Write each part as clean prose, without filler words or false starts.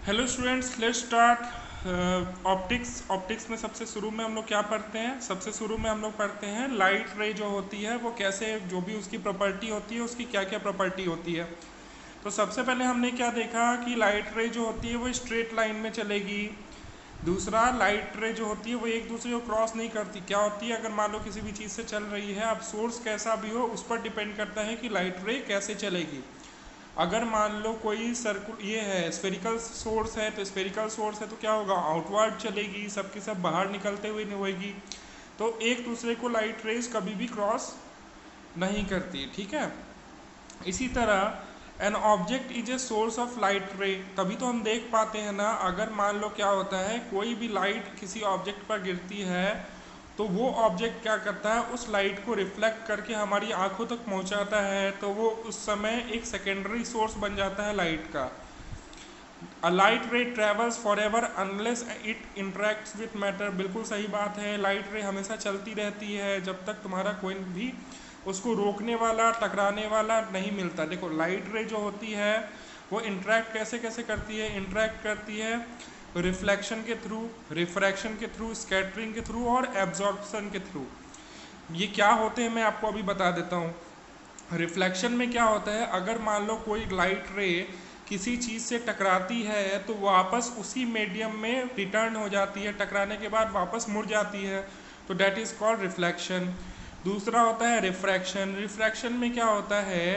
Hello students, let's start optics में सबसे शुरू में हम लोग क्या पढ़ते हैं? सबसे शुरू में हम लोग पढ़ते हैं लाइट रे जो होती है वो कैसे, जो भी उसकी प्रॉपर्टी होती है उसकी क्या क्या प्रॉपर्टी होती है। तो सबसे पहले हमने क्या देखा कि लाइट रे जो होती है वो स्ट्रेट लाइन में चलेगी। दूसरा, लाइट रे जो होती है वो एक दूसरे को क्रॉस नहीं करती। क्या होती है, अगर मान लो किसी भी चीज़ से चल रही है, अब सोर्स कैसा भी हो उस पर डिपेंड करता है कि लाइट रे कैसे चलेगी। अगर मान लो कोई सर्कुल ये है स्फेरिकल सोर्स है, तो स्फेरिकल सोर्स है तो क्या होगा, आउटवर्ड चलेगी, सबके सब बाहर निकलते हुए नहीं होगी। तो एक दूसरे को लाइट रेज कभी भी क्रॉस नहीं करती, ठीक है। इसी तरह an object is a source of light रे, तभी तो हम देख पाते हैं ना। अगर मान लो क्या होता है, कोई भी लाइट किसी ऑब्जेक्ट पर गिरती है तो वो ऑब्जेक्ट क्या करता है, उस लाइट को रिफ्लेक्ट करके हमारी आंखों तक पहुंचाता है, तो वो उस समय एक सेकेंडरी सोर्स बन जाता है लाइट का। A light ray travels forever unless it interacts with matter, बिल्कुल सही बात है। लाइट रे हमेशा चलती रहती है जब तक तुम्हारा कोई भी उसको रोकने वाला, टकराने वाला नहीं मिलता। देखो, लाइट रे जो होती है वो इंटरेक्ट कैसे कैसे करती है, इंटरेक्ट करती है रिफ्लेक्शन के थ्रू, रिफ्रैक्शन के थ्रू, स्कैटरिंग के थ्रू और एब्जॉर्प्शन के थ्रू। ये क्या होते हैं मैं आपको अभी बता देता हूँ। रिफ्लेक्शन में क्या होता है, अगर मान लो कोई लाइट रे किसी चीज़ से टकराती है तो वापस उसी मीडियम में रिटर्न हो जाती है, टकराने के बाद वापस मुड़ जाती है, तो डैट इज़ कॉल्ड रिफ्लेक्शन। दूसरा होता है रिफ्रैक्शन। रिफ्रैक्शन में क्या होता है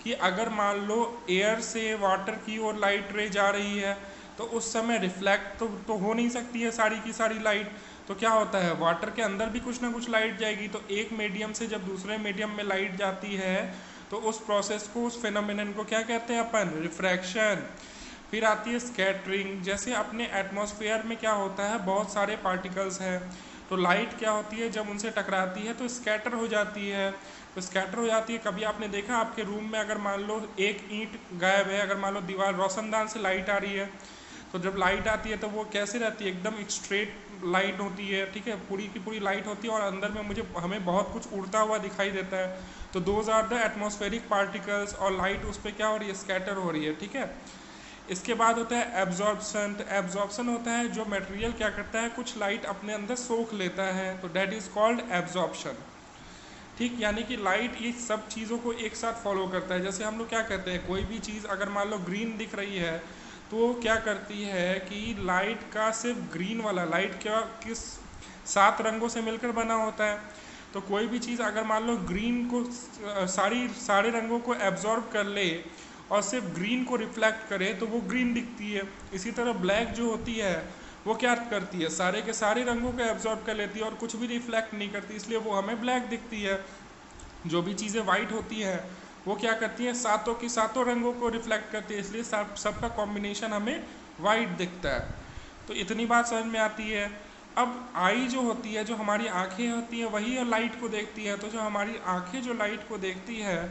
कि अगर मान लो एयर से वाटर की ओर लाइट रे जा रही है तो उस समय रिफ्लेक्ट तो हो नहीं सकती है सारी की सारी लाइट, तो क्या होता है, वाटर के अंदर भी कुछ ना कुछ लाइट जाएगी। तो एक मीडियम से जब दूसरे मीडियम में लाइट जाती है तो उस प्रोसेस को, उस फिनोमिनन को क्या कहते हैं अपन, रिफ्रैक्शन। फिर आती है स्कैटरिंग। जैसे अपने एटमॉस्फेयर में क्या होता है, बहुत सारे पार्टिकल्स हैं, तो लाइट क्या होती है जब उनसे टकराती है तो स्कैटर हो जाती है। तो स्कैटर हो जाती है, कभी आपने देखा आपके रूम में अगर मान लो एक ईंट गायब है, अगर मान लो दीवार रोशनदान से लाइट आ रही है, तो जब लाइट आती है तो वो कैसे रहती है, एकदम स्ट्रेट लाइट होती है, ठीक है, पूरी की पूरी लाइट होती है और अंदर में हमें बहुत कुछ उड़ता हुआ दिखाई देता है। तो those are the atmospheric particles, और लाइट उस पर क्या हो रही है, स्कैटर हो रही है, ठीक है। इसके बाद होता है एब्जॉर्प्शन। तो एब्जॉर्प्शन होता है जो मटेरियल क्या करता है, कुछ लाइट अपने अंदर सोख लेता है, तो डेट इज कॉल्ड एब्जॉर्प्शन। ठीक, यानी कि लाइट ये सब चीज़ों को एक साथ फॉलो करता है। जैसे हम लोग क्या कहते हैं, कोई भी चीज़ अगर मान लो ग्रीन दिख रही है तो क्या करती है कि लाइट का सिर्फ ग्रीन वाला, लाइट क्या किस 7 रंगों से मिलकर बना होता है, तो कोई भी चीज़ अगर मान लो ग्रीन को सारे रंगों को एब्जॉर्ब कर ले और सिर्फ ग्रीन को रिफ्लेक्ट करे तो वो ग्रीन दिखती है। इसी तरह ब्लैक जो होती है वो क्या करती है, सारे के सारे रंगों को एब्जॉर्ब कर लेती है और कुछ भी रिफ्लेक्ट नहीं करती, इसलिए वो हमें ब्लैक दिखती है। जो भी चीज़ें वाइट होती हैं वो क्या करती हैं, सातों की सातों रंगों को रिफ्लेक्ट करती है, इसलिए सबका कॉम्बिनेशन हमें वाइट दिखता है। तो इतनी बात समझ में आती है। अब आई जो होती है, जो हमारी आंखें होती हैं वही लाइट को देखती है, तो जो हमारी आंखें जो लाइट को देखती है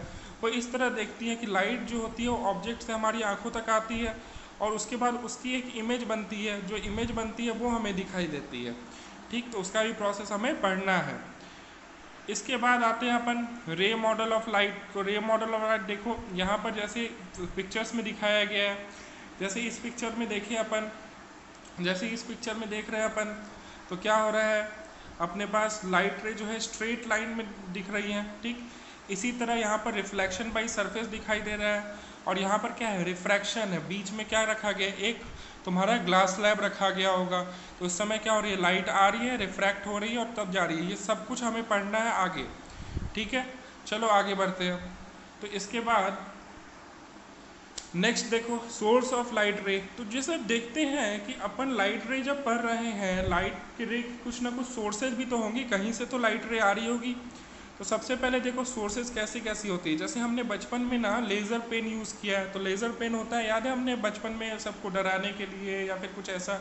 वो इस तरह देखती है कि लाइट जो होती है वो ऑब्जेक्ट से हमारी आंखों तक आती है और उसके बाद उसकी एक इमेज बनती है, जो इमेज बनती है वो हमें दिखाई देती है। ठीक, तो उसका भी प्रोसेस हमें पढ़ना है। इसके बाद आते हैं अपन रे मॉडल ऑफ लाइट। तो रे मॉडल ऑफ लाइट देखो यहाँ पर जैसे पिक्चर्स में दिखाया गया है, जैसे इस पिक्चर में देखें अपन, जैसे इस पिक्चर में देख रहे हैं अपन, तो क्या हो रहा है, अपने पास लाइट रे जो है स्ट्रेट लाइन में दिख रही है, ठीक। इसी तरह यहाँ पर रिफ्लेक्शन बाई सरफेस दिखाई दे रहा है और यहाँ पर क्या है, रिफ्रैक्शन है। बीच में क्या रखा गया, एक तुम्हारा ग्लास स्लैब रखा गया होगा, तो उस समय क्या हो रही है, लाइट आ रही है, रिफ्रैक्ट हो रही है और तब जा रही है। ये सब कुछ हमें पढ़ना है आगे, ठीक है। चलो आगे बढ़ते हैं। तो इसके बाद नेक्स्ट देखो सोर्स ऑफ लाइट रे। तो जैसे देखते हैं कि अपन लाइट रे जब पढ़ रहे हैं, लाइट के रे कुछ ना कुछ सोर्सेज भी तो होंगी, कहीं से तो लाइट रे आ रही होगी। तो सबसे पहले देखो सोर्सेज कैसी कैसी होती है। जैसे हमने बचपन में ना लेज़र पेन यूज़ किया है, तो लेज़र पेन होता है, याद है हमने बचपन में सबको डराने के लिए या फिर कुछ ऐसा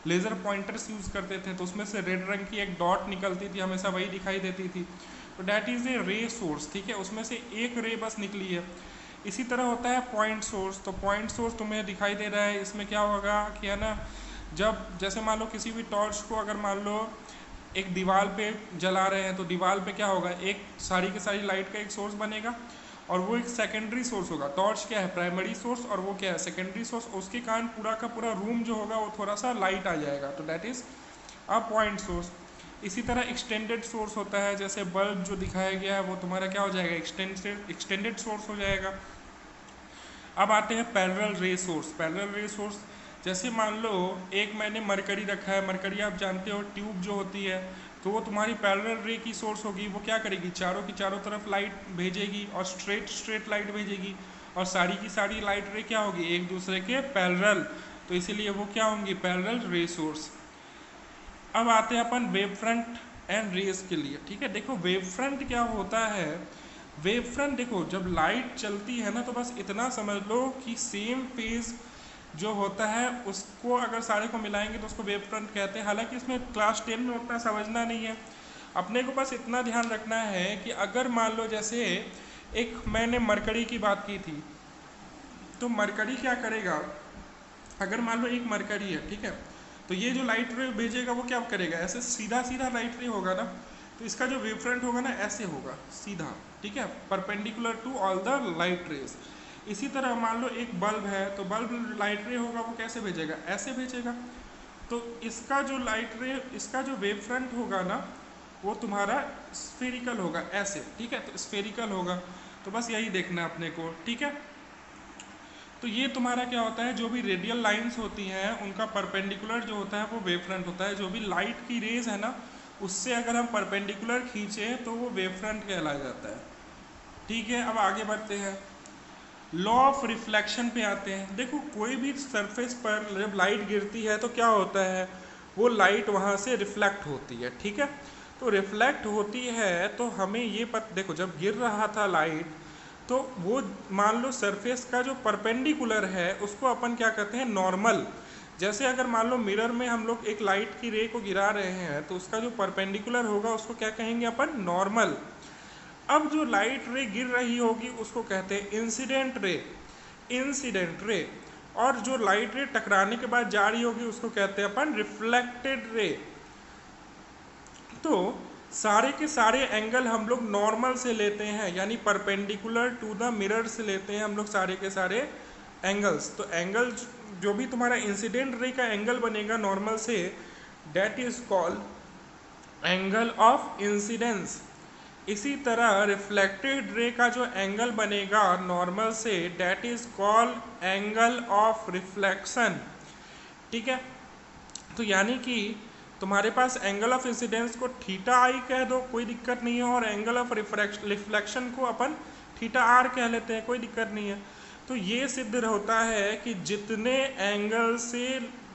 लेज़र पॉइंटर्स यूज़ करते थे, तो उसमें से रेड रंग की एक डॉट निकलती थी, हमेशा वही दिखाई देती थी। तो डैट इज़ ए रे सोर्स, ठीक है, उसमें से एक रे बस निकली है। इसी तरह होता है पॉइंट सोर्स। तो पॉइंट सोर्स तुम्हें दिखाई दे रहा है, इसमें क्या होगा कि है ना, जब जैसे मान लो किसी भी टॉर्च को अगर मान लो एक दीवार पे जला रहे हैं तो दीवार पे क्या होगा, एक सारी की सारी लाइट का एक सोर्स बनेगा और वो एक सेकेंडरी सोर्स होगा। टॉर्च क्या है, प्राइमरी सोर्स, और वो क्या है, सेकेंडरी सोर्स। उसके कारण पूरा का पूरा रूम जो होगा वो थोड़ा सा लाइट आ जाएगा, तो that is a point source. इसी तरह एक्सटेंडेड सोर्स होता है, जैसे बल्ब जो दिखाया गया है वो तुम्हारा क्या हो जाएगा, एक्सटेंडेड सोर्स हो जाएगा। अब आते हैं पैरेलल रे सोर्स। पैरेलल रे सोर्स जैसे मान लो एक मैंने मरकरी रखा है, मरकरी आप जानते हो ट्यूब जो होती है, तो वो तुम्हारी पैरेलल रे की सोर्स होगी। वो क्या करेगी, चारों की चारों तरफ लाइट भेजेगी और स्ट्रेट लाइट भेजेगी, और सारी की सारी लाइट रे क्या होगी, एक दूसरे के पैरेलल, तो इसीलिए वो क्या होंगी, पैरेलल रे सोर्स। अब आते हैं अपन वेव फ्रंट एंड रेस के लिए। ठीक है, देखो वेव फ्रंट क्या होता है। वेव फ्रंट देखो जब लाइट चलती है ना, तो बस इतना समझ लो कि सेम फेज जो होता है उसको अगर सारे को मिलाएंगे तो उसको वेव फ्रंट कहते हैं। हालांकि इसमें क्लास 10 में उतना समझना नहीं है, अपने को बस इतना ध्यान रखना है कि अगर मान लो जैसे एक मैंने मरकरी की बात की थी, तो मरकरी क्या करेगा, अगर मान लो एक मरकरी है, ठीक है, तो ये जो लाइट रे भेजेगा वो क्या करेगा, ऐसे सीधा सीधा लाइट रे होगा ना, तो इसका जो वेव फ्रंट होगा ना ऐसे होगा सीधा, ठीक है, perpendicular to all the light rays. इसी तरह मान लो एक बल्ब है, तो बल्ब लाइट रे होगा वो कैसे भेजेगा, ऐसे भेजेगा। तो इसका जो लाइट रे, इसका जो वेव फ्रंट होगा ना वो तुम्हारा स्फेरिकल होगा ऐसे, ठीक है, तो स्फेरिकल होगा। तो बस यही देखना है अपने को, ठीक है। तो ये तुम्हारा क्या होता है, जो भी रेडियल लाइंस होती हैं उनका परपेंडिकुलर जो होता है वो वेव फ्रंट होता है। जो भी लाइट की रेज है ना उससे अगर हम परपेंडिकुलर खींचें तो वो वेव फ्रंट कहला जाता है। ठीक है, अब आगे बढ़ते हैं, लॉ ऑफ रिफ्लेक्शन पे आते हैं। देखो कोई भी सरफेस पर जब लाइट गिरती है तो क्या होता है, वो लाइट वहाँ से रिफ्लेक्ट होती है, ठीक है। तो रिफ्लेक्ट होती है तो हमें ये देखो जब गिर रहा था लाइट, तो वो मान लो सरफेस का जो परपेंडिकुलर है उसको अपन क्या कहते हैं, नॉर्मल। जैसे अगर मान लो मिरर में हम लोग एक लाइट की रे को गिरा रहे हैं तो उसका जो परपेंडिकुलर होगा उसको क्या कहेंगे अपन, नॉर्मल। अब जो लाइट रे गिर रही होगी उसको कहते हैं इंसिडेंट रे, इंसिडेंट रे। और जो लाइट रे टकराने के बाद जा रही होगी उसको कहते हैं अपन रिफ्लेक्टेड रे। तो सारे के सारे एंगल हम लोग नॉर्मल से लेते हैं, यानी परपेंडिकुलर टू द मिरर से लेते हैं हम लोग सारे के सारे एंगल्स। तो एंगल जो भी तुम्हारा इंसिडेंट रे का एंगल बनेगा नॉर्मल से, that is called angle of incidence. इसी तरह रिफ्लेक्टेड रे का जो एंगल बनेगा नॉर्मल से, that is called angle of reflection. ठीक है, तो यानी कि तुम्हारे पास एंगल ऑफ इंसिडेंस को थीटा आई कह दो, कोई दिक्कत नहीं है, और एंगल ऑफ रिफ्लेक्शन को अपन थीटा आर कह लेते हैं, कोई दिक्कत नहीं है। तो ये सिद्ध होता है कि जितने एंगल से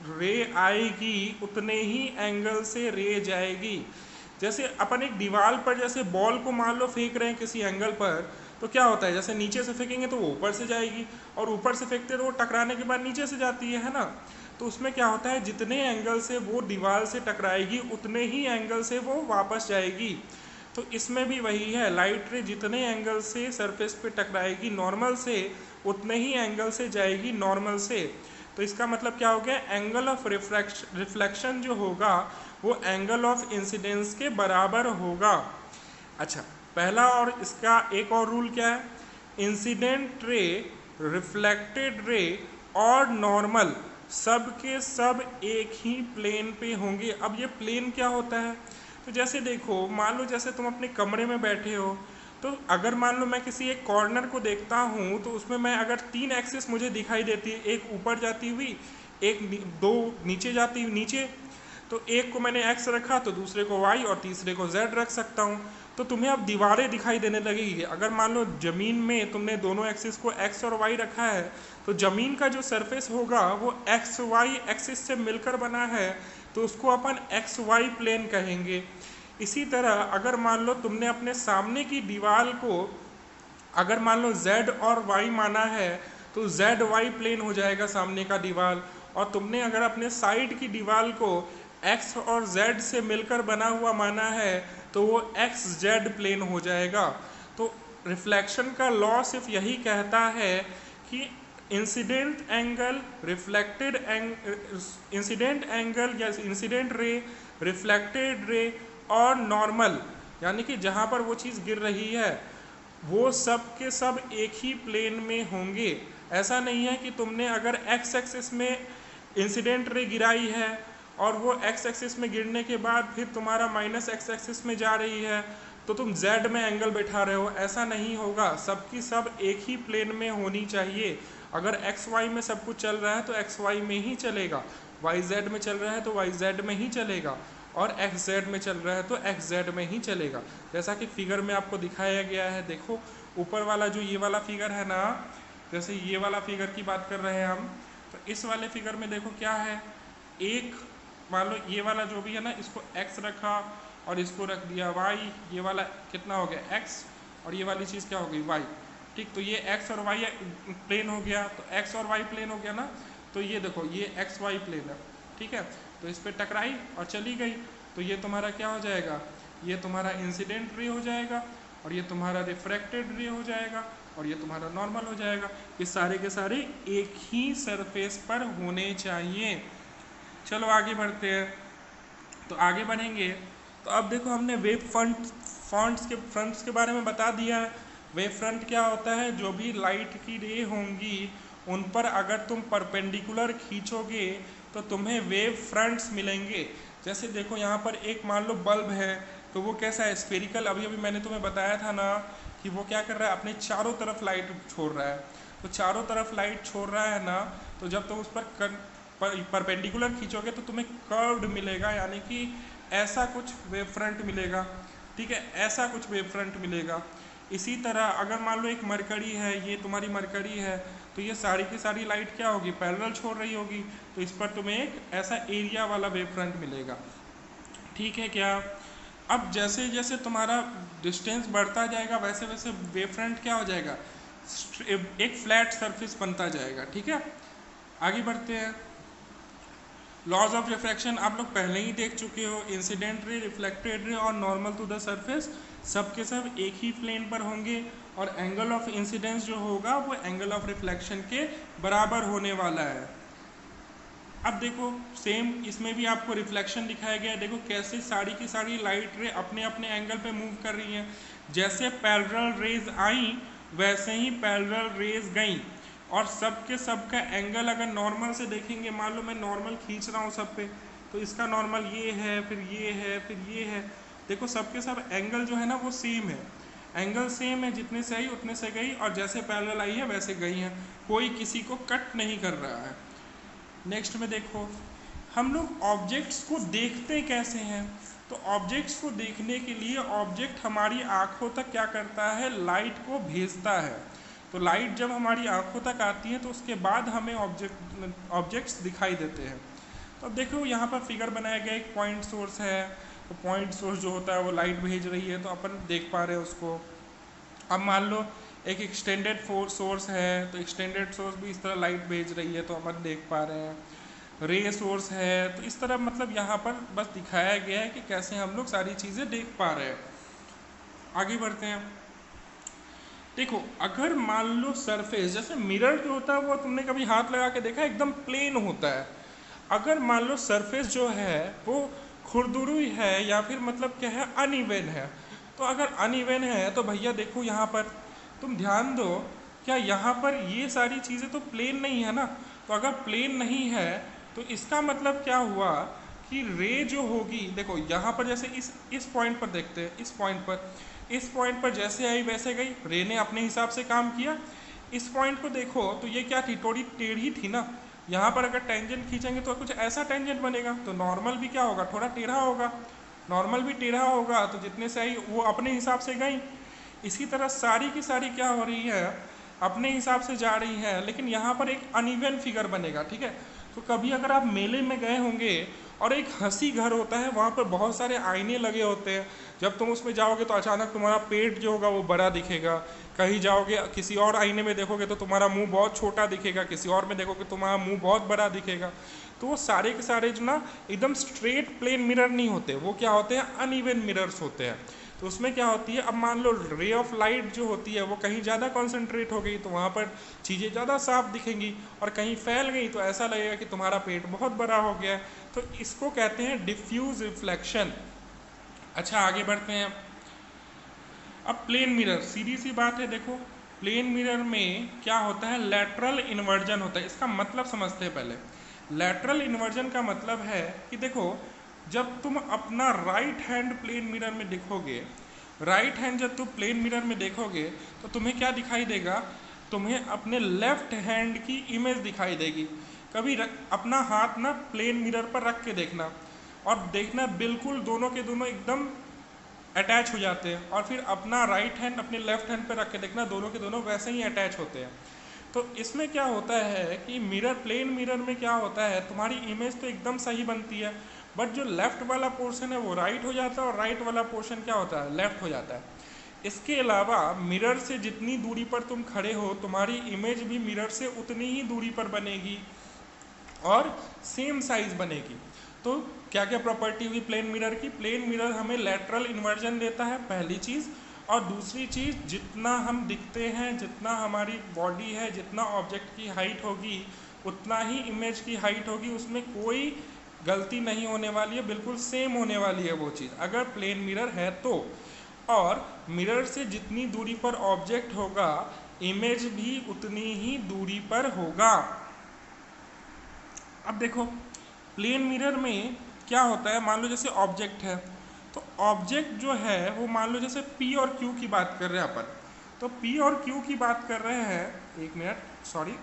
रे आएगी उतने ही एंगल से रे जाएगी। जैसे अपन एक दीवार पर जैसे बॉल को मान लो फेंक रहे हैं किसी एंगल पर, तो क्या होता है, जैसे नीचे से फेंकेंगे तो वो ऊपर से जाएगी, और ऊपर से फेंकते तो वो टकराने के बाद नीचे से जाती है ना। तो उसमें क्या होता है, जितने एंगल से वो दीवार से टकराएगी उतने ही एंगल से वो वापस जाएगी। तो इसमें भी वही है, लाइट रे जितने एंगल से सरफेस पे टकराएगी नॉर्मल से, उतने ही एंगल से जाएगी नॉर्मल से। तो इसका मतलब क्या हो गया, एंगल ऑफ रिफ्लेक्शन जो होगा वो एंगल ऑफ इंसिडेंस के बराबर होगा। अच्छा, पहला और इसका एक और रूल क्या है, इंसिडेंट रे, रिफ्लेक्टेड रे और नॉर्मल सब के सब एक ही प्लेन पे होंगे। अब ये प्लेन क्या होता है, तो जैसे देखो मान लो जैसे तुम अपने कमरे में बैठे हो, तो अगर मान लो मैं किसी एक कॉर्नर को देखता हूँ तो उसमें मैं अगर 3 एक्सिस मुझे दिखाई देती है, एक ऊपर जाती हुई, एक दो नीचे जाती हुई नीचे, तो एक को मैंने एक्स रखा तो दूसरे को वाई और तीसरे को जेड रख सकता हूँ। तो तुम्हें अब दीवारें दिखाई देने लगेगी। अगर मान लो जमीन में तुमने दोनों एक्सिस को एक्स और वाई रखा है, तो जमीन का जो सरफेस होगा वो एक्स वाई एक्सिस से मिलकर बना है, तो उसको अपन एक्स वाई प्लेन कहेंगे। इसी तरह अगर मान लो तुमने अपने सामने की दीवार को अगर मान लो z और y माना है, तो z y प्लेन हो जाएगा सामने का दीवार। और तुमने अगर अपने साइड की दीवार को x और z से मिलकर बना हुआ माना है, तो वो x z प्लेन हो जाएगा। तो रिफ्लेक्शन का लॉ सिर्फ यही कहता है कि incident angle, reflected incident angle या इंसिडेंट रे, रिफ्लेक्टेड रे और नॉर्मल, यानी कि जहाँ पर वो चीज़ गिर रही है वो सब के सब एक ही प्लेन में होंगे। ऐसा नहीं है कि तुमने अगर एक्स एक्सिस में इंसिडेंट रे गिराई है और वो एक्स एक्सिस में गिरने के बाद फिर तुम्हारा माइनस एक्स एक्सिस में जा रही है तो तुम जेड में एंगल बैठा रहे हो, ऐसा नहीं होगा। सबकी सब एक ही प्लेन में होनी चाहिए। अगर एक्स वाई में सब कुछ चल रहा है तो एक्स वाई में ही चलेगा, वाई जेड में चल रहा है तो वाई जेड में ही चलेगा, और एक्स जेड में चल रहा है तो एक्स जेड में ही चलेगा। जैसा कि फिगर में आपको दिखाया गया है, देखो ऊपर वाला जो ये वाला फिगर है ना, जैसे ये वाला फिगर की बात कर रहे हैं हम, तो इस वाले फिगर में देखो क्या है, एक मान लो ये वाला जो भी है ना, इसको x रखा और इसको रख दिया y, ये वाला कितना हो गया x और ये वाली चीज़ क्या हो गई y। ठीक, तो ये x और y प्लेन हो गया, तो x और y प्लेन हो गया ना, तो ये देखो ये एक्स वाई प्लेन है। ठीक है, तो इस पर टकराई और चली गई, तो ये तुम्हारा क्या हो जाएगा, ये तुम्हारा इंसिडेंट रे हो जाएगा और ये तुम्हारा रिफ्रैक्टेड रे हो जाएगा और ये तुम्हारा नॉर्मल हो जाएगा। ये सारे के सारे एक ही सरफेस पर होने चाहिए। चलो आगे बढ़ते हैं। तो आगे बढ़ेंगे तो अब देखो हमने वेव फ्रंट्स के बारे में बता दिया है। वेव फ्रंट क्या होता है, जो भी लाइट की रे होंगी उन पर अगर तुम परपेंडिकुलर खींचोगे तो तुम्हें वेव फ्रंट्स मिलेंगे। जैसे देखो यहाँ पर एक मान लो बल्ब है, तो वो कैसा है, स्फेरिकल। अभी अभी मैंने तुम्हें बताया था ना कि वो क्या कर रहा है, अपने चारों तरफ लाइट छोड़ रहा है। तो चारों तरफ लाइट छोड़ रहा है ना, तो जब तुम उस पर परपेंडिकुलर खींचोगे तो तुम्हें कर्व्ड मिलेगा, यानी कि ऐसा कुछ वेव फ्रंट मिलेगा। ठीक है, ऐसा कुछ वेव फ्रंट मिलेगा। इसी तरह अगर मान लो एक मरकरी है, ये तुम्हारी मरकरी है, तो ये सारी की सारी लाइट क्या होगी, पैरेलल छोड़ रही होगी, तो इस पर तुम्हें एक ऐसा एरिया वाला वेव फ्रंट मिलेगा। ठीक है क्या। अब जैसे जैसे तुम्हारा डिस्टेंस बढ़ता जाएगा वैसे वैसे वेव फ्रंट क्या हो जाएगा, एक फ्लैट सरफेस बनता जाएगा। ठीक है, आगे बढ़ते हैं। लॉज ऑफ रिफ्रैक्शन आप लोग पहले ही देख चुके हो, इंसिडेंट रे, रिफ्लेक्टेड रे और नॉर्मल टू द सरफेस सब के सब एक ही प्लेन पर होंगे और एंगल ऑफ इंसिडेंस जो होगा वो एंगल ऑफ रिफ्लेक्शन के बराबर होने वाला है। अब देखो सेम इसमें भी आपको रिफ्लेक्शन दिखाया गया है। देखो कैसे सारी की सारी लाइट रे अपने अपने एंगल पे मूव कर रही हैं। जैसे पैरेलल रेज आई वैसे ही पैरेलल रेज गई और सब के सब का एंगल अगर नॉर्मल से देखेंगे, मान लो मैं नॉर्मल खींच रहा हूँ सब पे, तो इसका नॉर्मल ये है, फिर ये है, फिर ये है। देखो सब के सब एंगल जो है ना वो सेम है, एंगल सेम है, जितने से आई उतने से गई और जैसे पैरेलल आई है वैसे गई है, कोई किसी को कट नहीं कर रहा है। नेक्स्ट में देखो हम लोग ऑब्जेक्ट्स को देखते कैसे हैं। तो ऑब्जेक्ट्स को देखने के लिए ऑब्जेक्ट हमारी आंखों तक क्या करता है, लाइट को भेजता है। तो लाइट जब हमारी आंखों तक आती है तो उसके बाद हमें ऑब्जेक्ट्स दिखाई देते हैं। तो अब देखो यहाँ पर फिगर बनाया गया, एक पॉइंट सोर्स है, तो पॉइंट सोर्स जो होता है वो लाइट भेज रही है, तो अपन देख पा रहे हैं उसको। अब मान लो एक एक्सटेंडेड सोर्स है, तो एक्सटेंडेड सोर्स भी इस तरह लाइट भेज रही है, तो अपन देख पा रहे हैं। रे सोर्स है, तो इस तरह मतलब यहाँ पर बस दिखाया गया है कि कैसे हम लोग सारी चीज़ें देख पा रहे हैं। आगे बढ़ते हैं। देखो अगर मान लो सरफेस, जैसे मिरर जो होता है वो तुमने कभी हाथ लगा के देखा, एकदम प्लेन होता है। अगर मान लो सरफेस जो है वो खुरदुरी है या फिर मतलब क्या है, अनइवन है, तो अगर अनइवन है तो भैया देखो यहाँ पर तुम ध्यान दो, क्या यहाँ पर ये सारी चीज़ें तो प्लेन नहीं है ना। तो अगर प्लेन नहीं है तो इसका मतलब क्या हुआ कि रे जो होगी, देखो यहाँ पर जैसे इस पॉइंट पर देखते हैं, इस पॉइंट पर जैसे आई वैसे गई, रे ने अपने हिसाब से काम किया। इस पॉइंट को देखो तो ये क्या थी, थोड़ी टेढ़ी थी ना। यहाँ पर अगर टेंजेंट खींचेंगे तो कुछ ऐसा टेंजेंट बनेगा, तो नॉर्मल भी क्या होगा, थोड़ा टेढ़ा होगा। नॉर्मल भी टेढ़ा होगा, तो जितने से आई वो अपने हिसाब से गई। इसी तरह सारी की सारी क्या हो रही है, अपने हिसाब से जा रही है, लेकिन यहाँ पर एक अनइवन फिगर बनेगा। ठीक है, तो कभी अगर आप मेले में गए होंगे और एक हंसी घर होता है, वहाँ पर बहुत सारे आईने लगे होते हैं, जब तुम उसमें जाओगे तो अचानक तुम्हारा पेट जो होगा वो बड़ा दिखेगा, कहीं जाओगे किसी और आईने में देखोगे तो तुम्हारा मुंह बहुत छोटा दिखेगा, किसी और में देखोगे तुम्हारा मुंह बहुत बड़ा दिखेगा। तो वो सारे के सारे जो ना एकदम स्ट्रेट प्लेन मिरर नहीं होते, वो क्या होते हैं, अनइवन मिरर्स होते हैं। तो उसमें क्या होती है, अब मान लो रे ऑफ लाइट जो होती है वो कहीं ज़्यादा कॉन्सेंट्रेट हो गई तो वहाँ पर चीज़ें ज़्यादा साफ दिखेंगी, और कहीं फैल गई तो ऐसा लगेगा कि तुम्हारा पेट बहुत बड़ा हो गया है। तो इसको कहते हैं डिफ्यूज रिफ्लेक्शन। अच्छा आगे बढ़ते हैं। अब प्लेन मिरर, सीधी सी बात है, देखो प्लेन मिरर में क्या होता है, लैटरल इन्वर्जन होता है। इसका मतलब समझते हैं पहले। लैटरल इन्वर्जन का मतलब है कि देखो, जब तुम अपना राइट हैंड प्लेन मिरर में देखोगे, राइट हैंड जब तुम प्लेन मिरर में देखोगे तो तुम्हें क्या दिखाई देगा, तुम्हें अपने लेफ्ट हैंड की इमेज दिखाई देगी। कभी अपना हाथ ना प्लेन मिरर पर रख के देखना, और देखना बिल्कुल दोनों के दोनों एकदम अटैच हो जाते हैं, और फिर अपना राइट हैंड अपने लेफ्ट हैंड पर रख के देखना, दोनों के दोनों वैसे ही अटैच होते हैं। तो इसमें क्या होता है कि मिरर, प्लेन मिरर में क्या होता है, तुम्हारी इमेज तो एकदम सही बनती है, बट जो लेफ्ट वाला पोर्शन है वो राइट हो जाता है, और राइट वाला पोर्शन क्या होता है, लेफ्ट हो जाता है। इसके अलावा मिरर से जितनी दूरी पर तुम खड़े हो, तुम्हारी इमेज भी मिरर से उतनी ही दूरी पर बनेगी और सेम साइज बनेगी। तो क्या क्या प्रॉपर्टी हुई प्लेन मिरर की, प्लेन मिरर हमें लैटरल इन्वर्जन देता है, पहली चीज़। और दूसरी चीज़, जितना हम दिखते हैं, जितना हमारी बॉडी है, जितना ऑब्जेक्ट की हाइट होगी उतना ही इमेज की हाइट होगी, उसमें कोई गलती नहीं होने वाली है, बिल्कुल सेम होने वाली है वो चीज़, अगर प्लेन मिरर है तो। और मिरर से जितनी दूरी पर ऑब्जेक्ट होगा, इमेज भी उतनी ही दूरी पर होगा। अब देखो प्लेन मिरर में क्या होता है, मान लो जैसे ऑब्जेक्ट है, तो ऑब्जेक्ट जो है वो मान लो जैसे P और Q की बात कर रहे हैं अपन, तो P और Q की बात कर रहे हैं, एक मिनट सॉरी,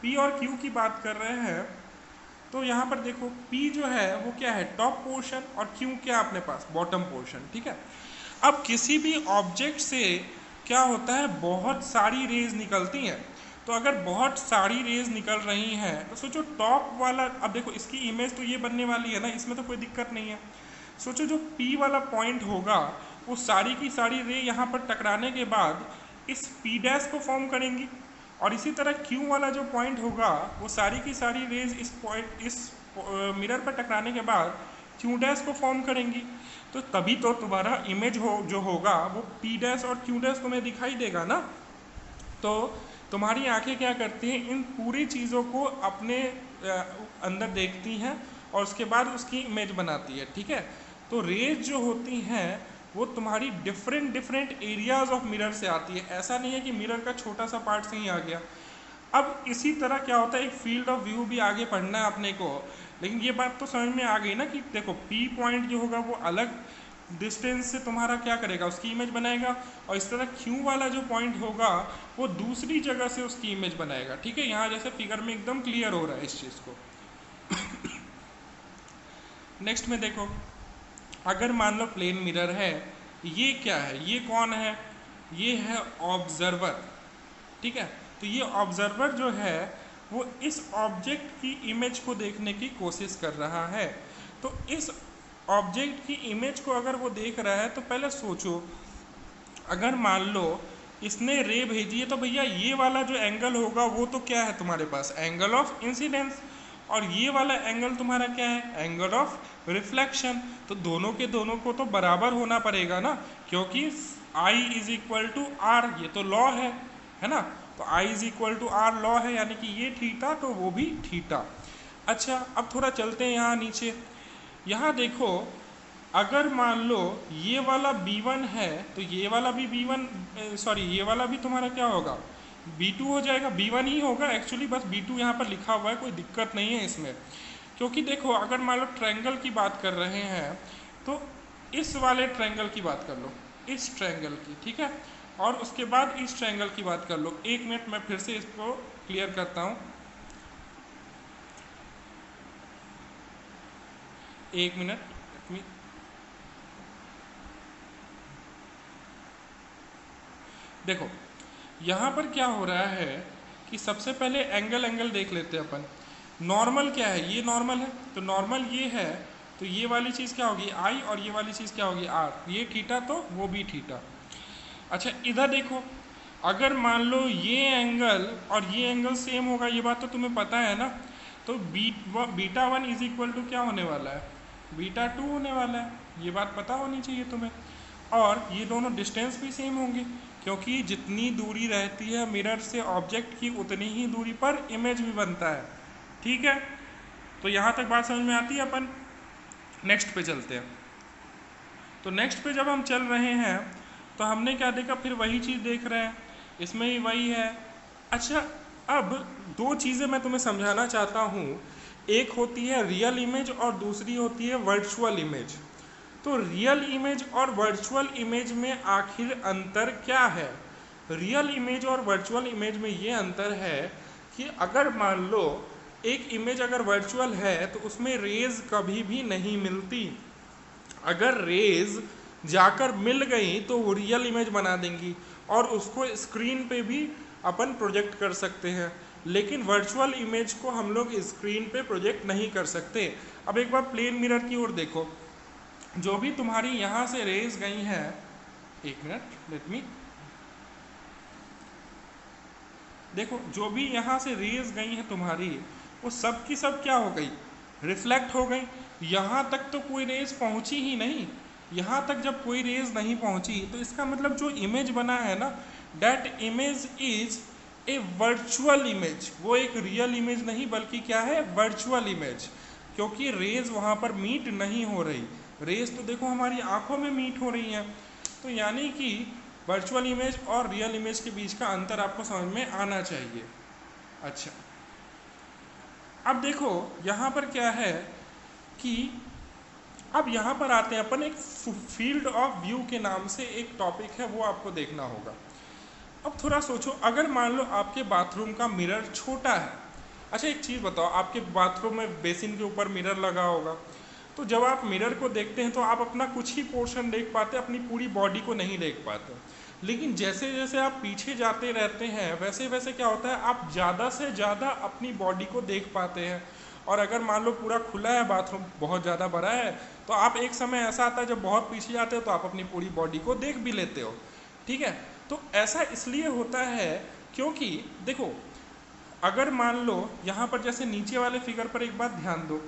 P और Q की बात कर रहे हैं, तो यहाँ पर देखो P जो है वो क्या है, टॉप पोर्शन, और Q क्या अपने पास, बॉटम पोर्शन, ठीक है। अब किसी भी ऑब्जेक्ट से क्या होता है, बहुत सारी रेज निकलती हैं, तो अगर बहुत सारी रेज निकल रही हैं तो सोचो टॉप वाला, अब देखो इसकी इमेज तो ये बनने वाली है ना, इसमें तो कोई दिक्कत नहीं है। सोचो जो P वाला पॉइंट होगा, वो सारी की सारी रे यहाँ पर टकराने के बाद इस P डैश को फॉर्म करेंगी, और इसी तरह Q वाला जो पॉइंट होगा, वो सारी की सारी रेज इस पॉइंट, इस मिरर पर टकराने के बाद Q डैश को फॉर्म करेंगी। तो तभी तो तुम्हारा इमेज जो होगा वो P डैश और Q डैश तुम्हें दिखाई देगा ना। तो तुम्हारी आंखें क्या करती हैं, इन पूरी चीज़ों को अपने अंदर देखती हैं और उसके बाद उसकी इमेज बनाती है, ठीक है। तो रेज जो होती हैं वो तुम्हारी different different areas of mirror से आती है, ऐसा नहीं है कि मिरर का छोटा सा पार्ट से ही आ गया। अब इसी तरह क्या होता है, एक फील्ड ऑफ व्यू भी आगे पढ़ना है अपने को, लेकिन ये बात तो समझ में आ गई ना कि देखो P पॉइंट जो होगा वो अलग डिस्टेंस से तुम्हारा क्या करेगा, उसकी इमेज बनाएगा, और इस तरह Q वाला जो पॉइंट होगा वो दूसरी जगह से उसकी इमेज बनाएगा, ठीक है। यहाँ जैसे फिगर में एकदम क्लियर हो रहा है इस चीज़ को। नेक्स्ट में देखो, अगर मान लो प्लेन मिरर है, ये क्या है, ये कौन है, ये है ऑब्जर्वर, ठीक है। तो ये ऑब्जर्वर जो है वो इस ऑब्जेक्ट की इमेज को देखने की कोशिश कर रहा है। तो इस ऑब्जेक्ट की इमेज को अगर वो देख रहा है, तो पहले सोचो, अगर मान लो इसने रे भेजी है, तो भैया ये वाला जो एंगल होगा वो तो क्या है तुम्हारे पास, एंगल ऑफ इंसिडेंस, और ये वाला एंगल तुम्हारा क्या है, एंगल ऑफ रिफ्लेक्शन। तो दोनों के दोनों को तो बराबर होना पड़ेगा ना, क्योंकि I is equal to R, ये तो लॉ है ना। तो I is equal to R law है, यानी कि ये थीटा तो वो भी थीटा। अच्छा अब थोड़ा चलते हैं यहाँ नीचे, यहाँ देखो, अगर मान लो ये वाला B1 है, तो ये वाला भी B1, सॉरी ये वाला भी तुम्हारा क्या होगा, B2 हो जाएगा, B1 ही होगा एक्चुअली, बस B2 यहाँ पर लिखा हुआ है, कोई दिक्कत नहीं है इसमें। क्योंकि देखो अगर मान लो ट्रायंगल की बात कर रहे हैं, तो इस वाले ट्रायंगल की बात कर लो, इस ट्रायंगल की, ठीक है, और उसके बाद इस ट्रायंगल की बात कर लो। एक मिनट मैं फिर से इसको क्लियर करता हूँ, एक मिनट। देखो यहाँ पर क्या हो रहा है कि सबसे पहले एंगल देख लेते हैं अपन। नॉर्मल क्या है, ये नॉर्मल है, तो नॉर्मल ये है, तो ये वाली चीज़ क्या होगी I, और ये वाली चीज़ क्या होगी R, ये थीटा तो वो भी थीटा। अच्छा इधर देखो, अगर मान लो ये एंगल और ये एंगल सेम होगा, ये बात तो तुम्हें पता है ना, तो बीटा 1 इज इक्वल टू क्या होने वाला है, बीटा 2 होने वाला है, ये बात पता होनी चाहिए तुम्हें। और ये दोनों डिस्टेंस भी सेम होंगे, क्योंकि जितनी दूरी रहती है मिरर से ऑब्जेक्ट की, उतनी ही दूरी पर इमेज भी बनता है, ठीक है। तो यहाँ तक बात समझ में आती है। अपन नेक्स्ट पे चलते हैं। तो नेक्स्ट पे जब हम चल रहे हैं, तो हमने क्या देखा, फिर वही चीज़ देख रहे हैं, इसमें ही वही है। अच्छा, अब दो चीज़ें मैं तुम्हें समझाना चाहता हूँ, एक होती है रियल इमेज और दूसरी होती है वर्चुअल इमेज। तो रियल इमेज और वर्चुअल इमेज में आखिर अंतर क्या है? रियल इमेज और वर्चुअल इमेज में ये अंतर है कि अगर मान लो एक इमेज अगर वर्चुअल है तो उसमें रेज कभी भी नहीं मिलती। अगर रेज जाकर मिल गई तो वो रियल इमेज बना देंगी और उसको स्क्रीन पे भी अपन प्रोजेक्ट कर सकते हैं, लेकिन वर्चुअल इमेज को हम लोग स्क्रीन पे प्रोजेक्ट नहीं कर सकते। अब एक बार प्लेन मिरर की ओर देखो, जो भी तुम्हारी यहाँ से रेज गई हैं, एक मिनट लेट मी, देखो जो भी यहाँ से रेज गई हैं तुम्हारी, वो सब की सब क्या हो गई, रिफ्लेक्ट हो गई। यहाँ तक तो कोई रेज पहुँची ही नहीं। यहाँ तक जब कोई रेज नहीं पहुँची तो इसका मतलब जो इमेज बना है ना, that image is a virtual image. वो एक रियल इमेज नहीं बल्कि क्या है, वर्चुअल इमेज, क्योंकि रेज वहाँ पर मीट नहीं हो रही। रेज तो देखो हमारी आंखों में मीट हो रही हैं। तो यानी कि वर्चुअल इमेज और रियल इमेज के बीच का अंतर आपको समझ में आना चाहिए। अच्छा, अब देखो यहाँ पर क्या है कि अब यहाँ पर आते हैं अपन, एक फील्ड ऑफ व्यू के नाम से एक टॉपिक है, वो आपको देखना होगा। अब थोड़ा सोचो, अगर मान लो आपके बाथरूम का मिरर छोटा है। अच्छा एक चीज़ बताओ, आपके बाथरूम में बेसिन के ऊपर मिरर लगा होगा, तो जब आप मिरर को देखते हैं तो आप अपना कुछ ही पोर्शन देख पाते, अपनी पूरी बॉडी को नहीं देख पाते। लेकिन जैसे जैसे आप पीछे जाते रहते हैं वैसे वैसे क्या होता है, आप ज़्यादा से ज़्यादा अपनी बॉडी को देख पाते हैं। और अगर मान लो पूरा खुला है बाथरूम, बहुत ज़्यादा बड़ा है, तो आप एक समय ऐसा आता है जब बहुत पीछे जाते हो तो आप अपनी पूरी बॉडी को देख भी लेते हो। ठीक है, तो ऐसा इसलिए होता है क्योंकि देखो, अगर मान लो यहाँ पर जैसे नीचे वाले फिगर पर एक बात ध्यान दो,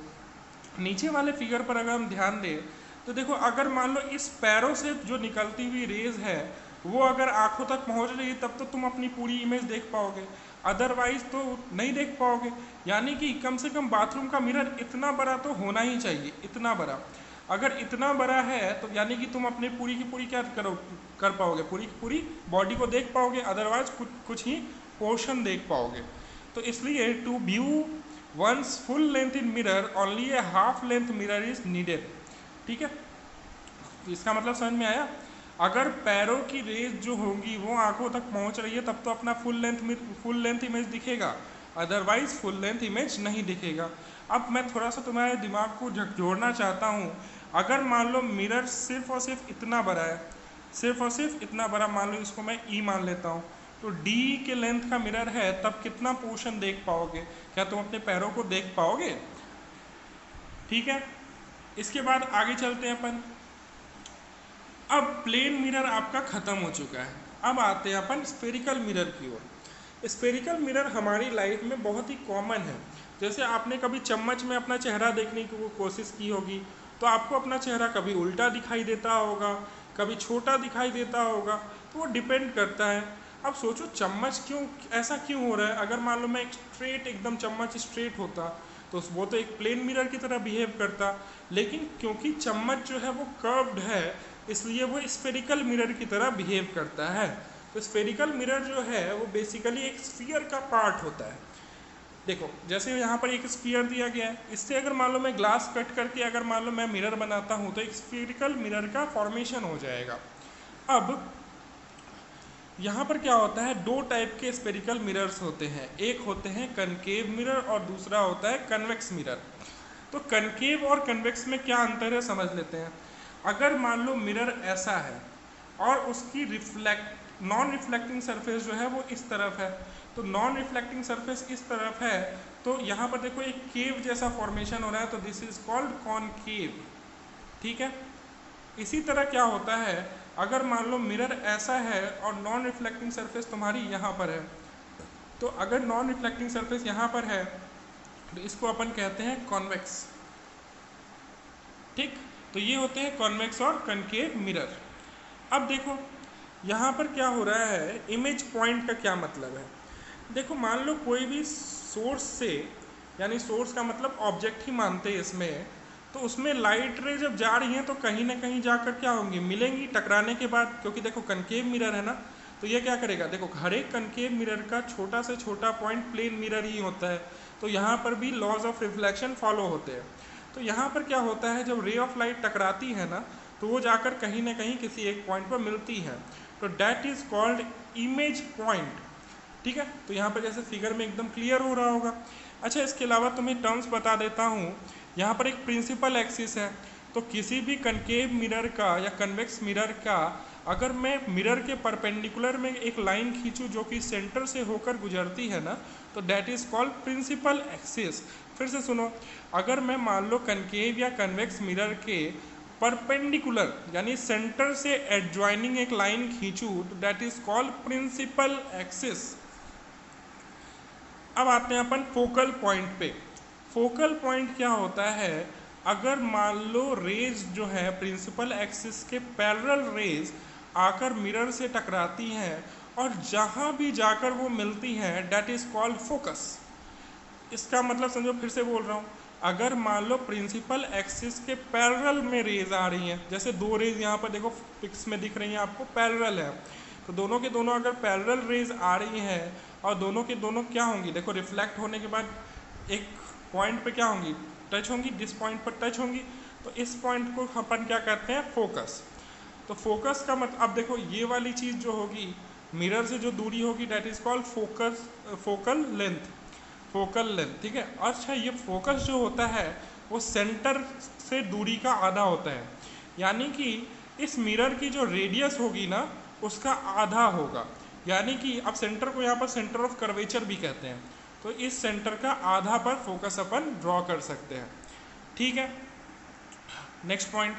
नीचे वाले फिगर पर अगर हम ध्यान दें तो देखो, अगर मान लो इस पैरों से जो निकलती हुई रेज है वो अगर आंखों तक पहुँच रही है तब तो तुम अपनी पूरी इमेज देख पाओगे, अदरवाइज तो नहीं देख पाओगे। यानी कि कम से कम बाथरूम का मिरर इतना बड़ा तो होना ही चाहिए, इतना बड़ा। अगर इतना बड़ा है तो यानी कि तुम अपने पूरी की पूरी क्या कर पाओगे, पूरी की पूरी बॉडी को देख पाओगे, अदरवाइज कुछ ही पोर्शन देख पाओगे। तो इसलिए to view once full length in mirror only a half length mirror is needed. ठीक है, इसका मतलब समझ में आया? अगर पैरों की रेज जो होंगी वो आंखों तक पहुंच रही है तब तो अपना फुल लेंथ इमेज दिखेगा, अदरवाइज फुल लेंथ इमेज नहीं दिखेगा। अब मैं थोड़ा सा तुम्हारे दिमाग को जोड़ना चाहता हूँ, अगर मान लो मिरर सिर्फ और सिर्फ इतना बड़ा है, सिर्फ और सिर्फ इतना बड़ा, मान लो इसको मैं ई मान लेता हूँ, तो डी के लेंथ का मिरर है, तब कितना पोर्शन देख पाओगे? क्या तुम अपने पैरों को देख पाओगे? ठीक है, इसके बाद आगे चलते हैं अपन। अब प्लेन मिरर आपका खत्म हो चुका है, अब आते हैं अपन स्फेरिकल मिरर की ओर। स्फेरिकल मिरर हमारी लाइफ में बहुत ही कॉमन है। जैसे आपने कभी चम्मच में अपना चेहरा देखने की कोशिश की होगी तो आपको अपना चेहरा कभी उल्टा दिखाई देता होगा, कभी छोटा दिखाई देता होगा, तो वो डिपेंड करता है। अब सोचो चम्मच क्यों, ऐसा क्यों हो रहा है? अगर मान लो मैं एक स्ट्रेट, एकदम चम्मच स्ट्रेट होता तो वो तो एक प्लेन मिरर की तरह बिहेव करता, लेकिन क्योंकि चम्मच जो है वो कर्व्ड है इसलिए वो स्फेरिकल मिरर की तरह बिहेव करता है। तो स्फेरिकल मिरर जो है वो बेसिकली एक स्फीयर का पार्ट होता है। देखो जैसे यहाँ पर एक स्फीयर दिया गया है, इससे अगर मान लो मैं ग्लास कट करके अगर मान लो मैं मिरर बनाता हूँ तो एक स्फेरिकल मिरर का फॉर्मेशन हो जाएगा। अब यहाँ पर क्या होता है, दो टाइप के स्फेरिकल मिरर्स होते हैं, एक होते हैं कनकेव मिरर और दूसरा होता है कन्वेक्स मिरर। तो कनकेव और कन्वेक्स में क्या अंतर है समझ लेते हैं। अगर मान लो मिरर ऐसा है और उसकी नॉन रिफ्लेक्टिंग सरफेस जो है वो इस तरफ है, तो नॉन रिफ्लेक्टिंग सरफेस इस तरफ है, तो यहाँ पर देखो एक केव जैसा फॉर्मेशन हो रहा है, तो दिस इज कॉल्ड कॉनकेव। ठीक है, इसी तरह क्या होता है, अगर मान लो मिरर ऐसा है और नॉन रिफ्लेक्टिंग सरफेस तुम्हारी यहाँ पर है, तो अगर नॉन रिफ्लेक्टिंग सरफेस यहाँ पर है तो इसको अपन कहते हैं कॉन्वेक्स। ठीक, तो ये होते हैं कॉन्वेक्स और कनकेव मिरर। अब देखो यहाँ पर क्या हो रहा है, इमेज पॉइंट का क्या मतलब है। देखो मान लो कोई भी सोर्स से, यानी सोर्स का मतलब ऑब्जेक्ट ही मानते हैं इसमें, तो उसमें लाइट रे जब जा रही हैं तो कहीं ना कहीं जाकर क्या होंगी, मिलेंगी टकराने के बाद, क्योंकि देखो कनकेव मिरर है ना, तो ये क्या करेगा, देखो हर एक कनकेव मिरर का छोटा से छोटा पॉइंट प्लेन मिरर ही होता है, तो यहाँ पर भी लॉज ऑफ रिफ्लेक्शन फॉलो होते हैं। तो यहाँ पर क्या होता है, जब रे ऑफ लाइट टकराती है ना, तो वो जाकर कहीं ना कहीं किसी एक पॉइंट पर मिलती है, तो that is called image point. ठीक है, तो यहाँ पर जैसे फिगर में एकदम क्लियर हो रहा होगा। अच्छा, इसके अलावा तुम्हें टर्म्स बता देता हूँ। यहाँ पर एक प्रिंसिपल एक्सिस है, तो किसी भी कनकेव मिरर का या कन्वेक्स मिरर का अगर मैं मिरर के परपेंडिकुलर में एक लाइन खींचूँ जो कि सेंटर से होकर गुजरती है ना, तो that is called principal axis. फिर से सुनो, अगर मैं मान लो कनकेव या कन्वेक्स मिरर के परपेंडिकुलर यानी सेंटर से एडजॉइनिंग एक लाइन खींचूँ, तो that is called principal axis. अब आते हैं अपन फोकल पॉइंट पे। फोकल पॉइंट क्या होता है, अगर मान लो रेज जो है प्रिंसिपल एक्सिस के पैरेलल रेज आकर मिरर से टकराती हैं और जहाँ भी जाकर वो मिलती हैं, डैट इज कॉल्ड फोकस। इसका मतलब समझो, फिर से बोल रहा हूँ, अगर मान लो प्रिंसिपल एक्सिस के पैरेलल में रेज आ रही हैं, जैसे दो रेज यहाँ पर देखो पिक्स में दिख रही हैं आपको, पैरेलल है, तो दोनों के दोनों अगर पैरेलल रेज आ रही हैं और दोनों के दोनों क्या होंगी, देखो रिफ्लेक्ट होने के बाद एक पॉइंट पे क्या होंगी, टच होंगी, जिस पॉइंट पर टच होंगी, तो इस पॉइंट को अपन क्या कहते हैं, फोकस। तो फोकस का मतलब, अब देखो ये वाली चीज़ जो होगी मिरर से जो दूरी होगी, that is called focus, focal length, focal length. ठीक है, अच्छा ये फोकस जो होता है वो सेंटर से दूरी का आधा होता है, यानी कि इस मिरर की जो रेडियस होगी ना उसका आधा होगा, यानी कि अब सेंटर को यहाँ पर सेंटर ऑफ कर्वेचर भी कहते हैं, तो इस सेंटर का आधा पर फोकस अपन ड्रॉ कर सकते हैं। ठीक है, नेक्स्ट पॉइंट।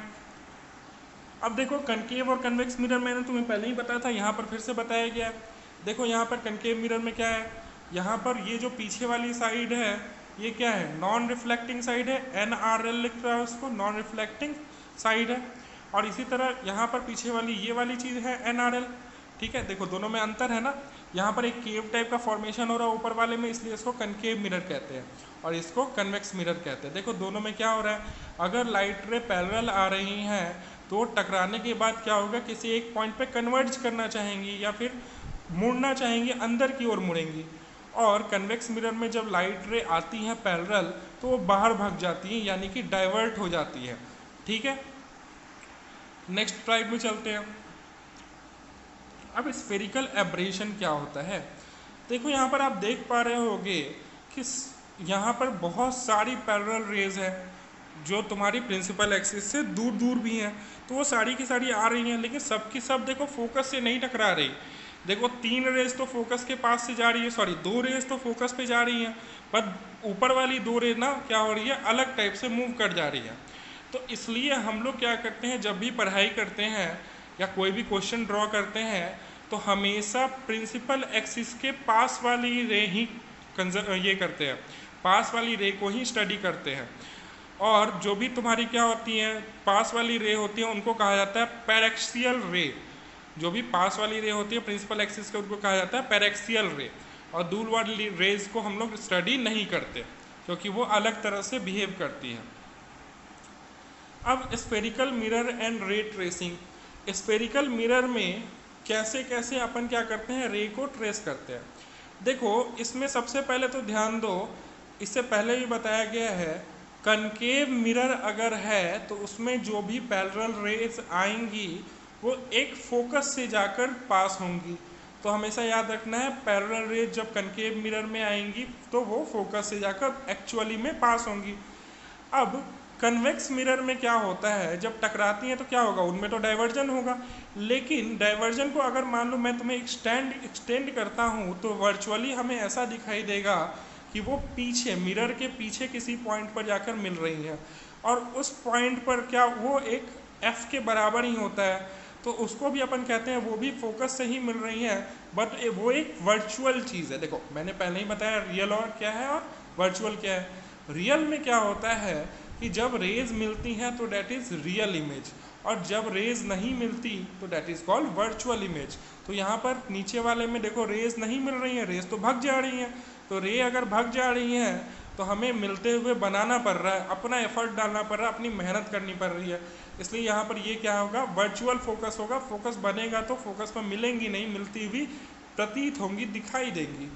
अब देखो कनकेव और कन्वेक्स मिरर मैंने तुम्हें पहले ही बताया था, यहाँ पर फिर से बताया गया है। देखो यहाँ पर कनकेव मिरर में क्या है, यहाँ पर ये जो पीछे वाली साइड है ये क्या है, नॉन रिफ्लेक्टिंग साइड है, NRL लिख रहा है उसको, नॉन रिफ्लेक्टिंग साइड है। और इसी तरह यहाँ पर पीछे वाली ये वाली चीज़ है NRL। ठीक है, देखो दोनों में अंतर है ना, यहाँ पर एक केव टाइप का फॉर्मेशन हो रहा है ऊपर वाले में, इसलिए इसको कनकेव मिरर कहते हैं और इसको कन्वेक्स मिरर कहते हैं। देखो दोनों में क्या हो रहा है, अगर लाइट रे पैरेलल आ रही हैं तो टकराने के बाद क्या होगा, किसी एक पॉइंट पे कन्वर्ज करना चाहेंगी या फिर मुड़ना चाहेंगी, अंदर की ओर मुड़ेंगी। और कन्वेक्स मिरर में जब लाइट रे आती हैं पैरेलल तो वो बाहर भाग जाती हैं, यानी कि डाइवर्ट हो जाती है। ठीक है, नेक्स्ट स्लाइड में चलते हैं। अब स्फेरिकल एब्रेशन क्या होता है, देखो यहाँ पर आप देख पा रहे होगे कि यहाँ पर बहुत सारी पैरेलल रेज है जो तुम्हारी प्रिंसिपल एक्सिस से दूर दूर भी हैं, तो वो सारी की सारी आ रही हैं, लेकिन सब की सब देखो फोकस से नहीं टकरा रही। देखो 3 रेज तो फोकस के पास से जा रही है, सॉरी 2 रेज तो फोकस पे जा रही हैं, पर ऊपर वाली 2 रेज ना क्या हो रही है, अलग टाइप से मूव कर जा रही है। तो इसलिए हम लोग क्या करते हैं, जब भी पढ़ाई करते हैं या कोई भी क्वेश्चन ड्रॉ करते हैं, तो हमेशा प्रिंसिपल एक्सिस के पास वाली रे ही ये करते हैं, पास वाली रे को ही स्टडी करते हैं। और जो भी तुम्हारी क्या होती हैं, पास वाली रे होती है, उनको कहा जाता है पैरेक्सियल रे। जो भी पास वाली रे होती है प्रिंसिपल एक्सिस के, उनको कहा जाता है पैरेक्सियल रे। और दूर वाली रेज को हम लोग स्टडी नहीं करते क्योंकि वो अलग तरह से बिहेव करती हैं। अब spherical mirror and ray tracing. Spherical mirror में कैसे कैसे अपन क्या करते हैं, रे को ट्रेस करते हैं। देखो इसमें सबसे पहले तो ध्यान दो, इससे पहले भी बताया गया है, कनकेव मिरर अगर है तो उसमें जो भी पैरेलल रेज आएंगी वो एक फोकस से जाकर पास होंगी। तो हमेशा याद रखना है, पैरेलल रेज जब कनकेव मिरर में आएंगी तो वो फोकस से जाकर एक्चुअली में पास होंगी। अब कन्वेक्स मिरर में क्या होता है, जब टकराती हैं तो क्या होगा, उनमें तो डाइवर्जन होगा, लेकिन डाइवर्जन को अगर मान लो मैं तुम्हें एक्सटेंड करता हूँ तो वर्चुअली हमें ऐसा दिखाई देगा कि वो पीछे, मिरर के पीछे किसी पॉइंट पर जाकर मिल रही है, और उस पॉइंट पर क्या वो एक F के बराबर ही होता है, तो उसको भी अपन कहते हैं वो भी फोकस से ही मिल रही है, बट वो एक वर्चुअल चीज़ है। देखो मैंने पहले ही बताया रियल और क्या है और वर्चुअल क्या है। रियल में क्या होता है कि जब रेज मिलती हैं तो डैट इज़ रियल इमेज, और जब रेज नहीं मिलती तो that is called virtual image. तो यहाँ पर नीचे वाले में देखो रेज नहीं मिल रही हैं, रेज तो भाग जा रही हैं, तो रे अगर भाग जा रही हैं तो हमें मिलते हुए बनाना पड़ रहा है, अपना एफर्ट डालना पड़ रहा है, अपनी मेहनत करनी पड़ रही है। इसलिए यहाँ पर ये क्या होगा, वर्चुअल फोकस होगा। फोकस बनेगा तो फोकस पर मिलेंगी नहीं, मिलती हुई प्रतीत होंगी, दिखाई देंगी।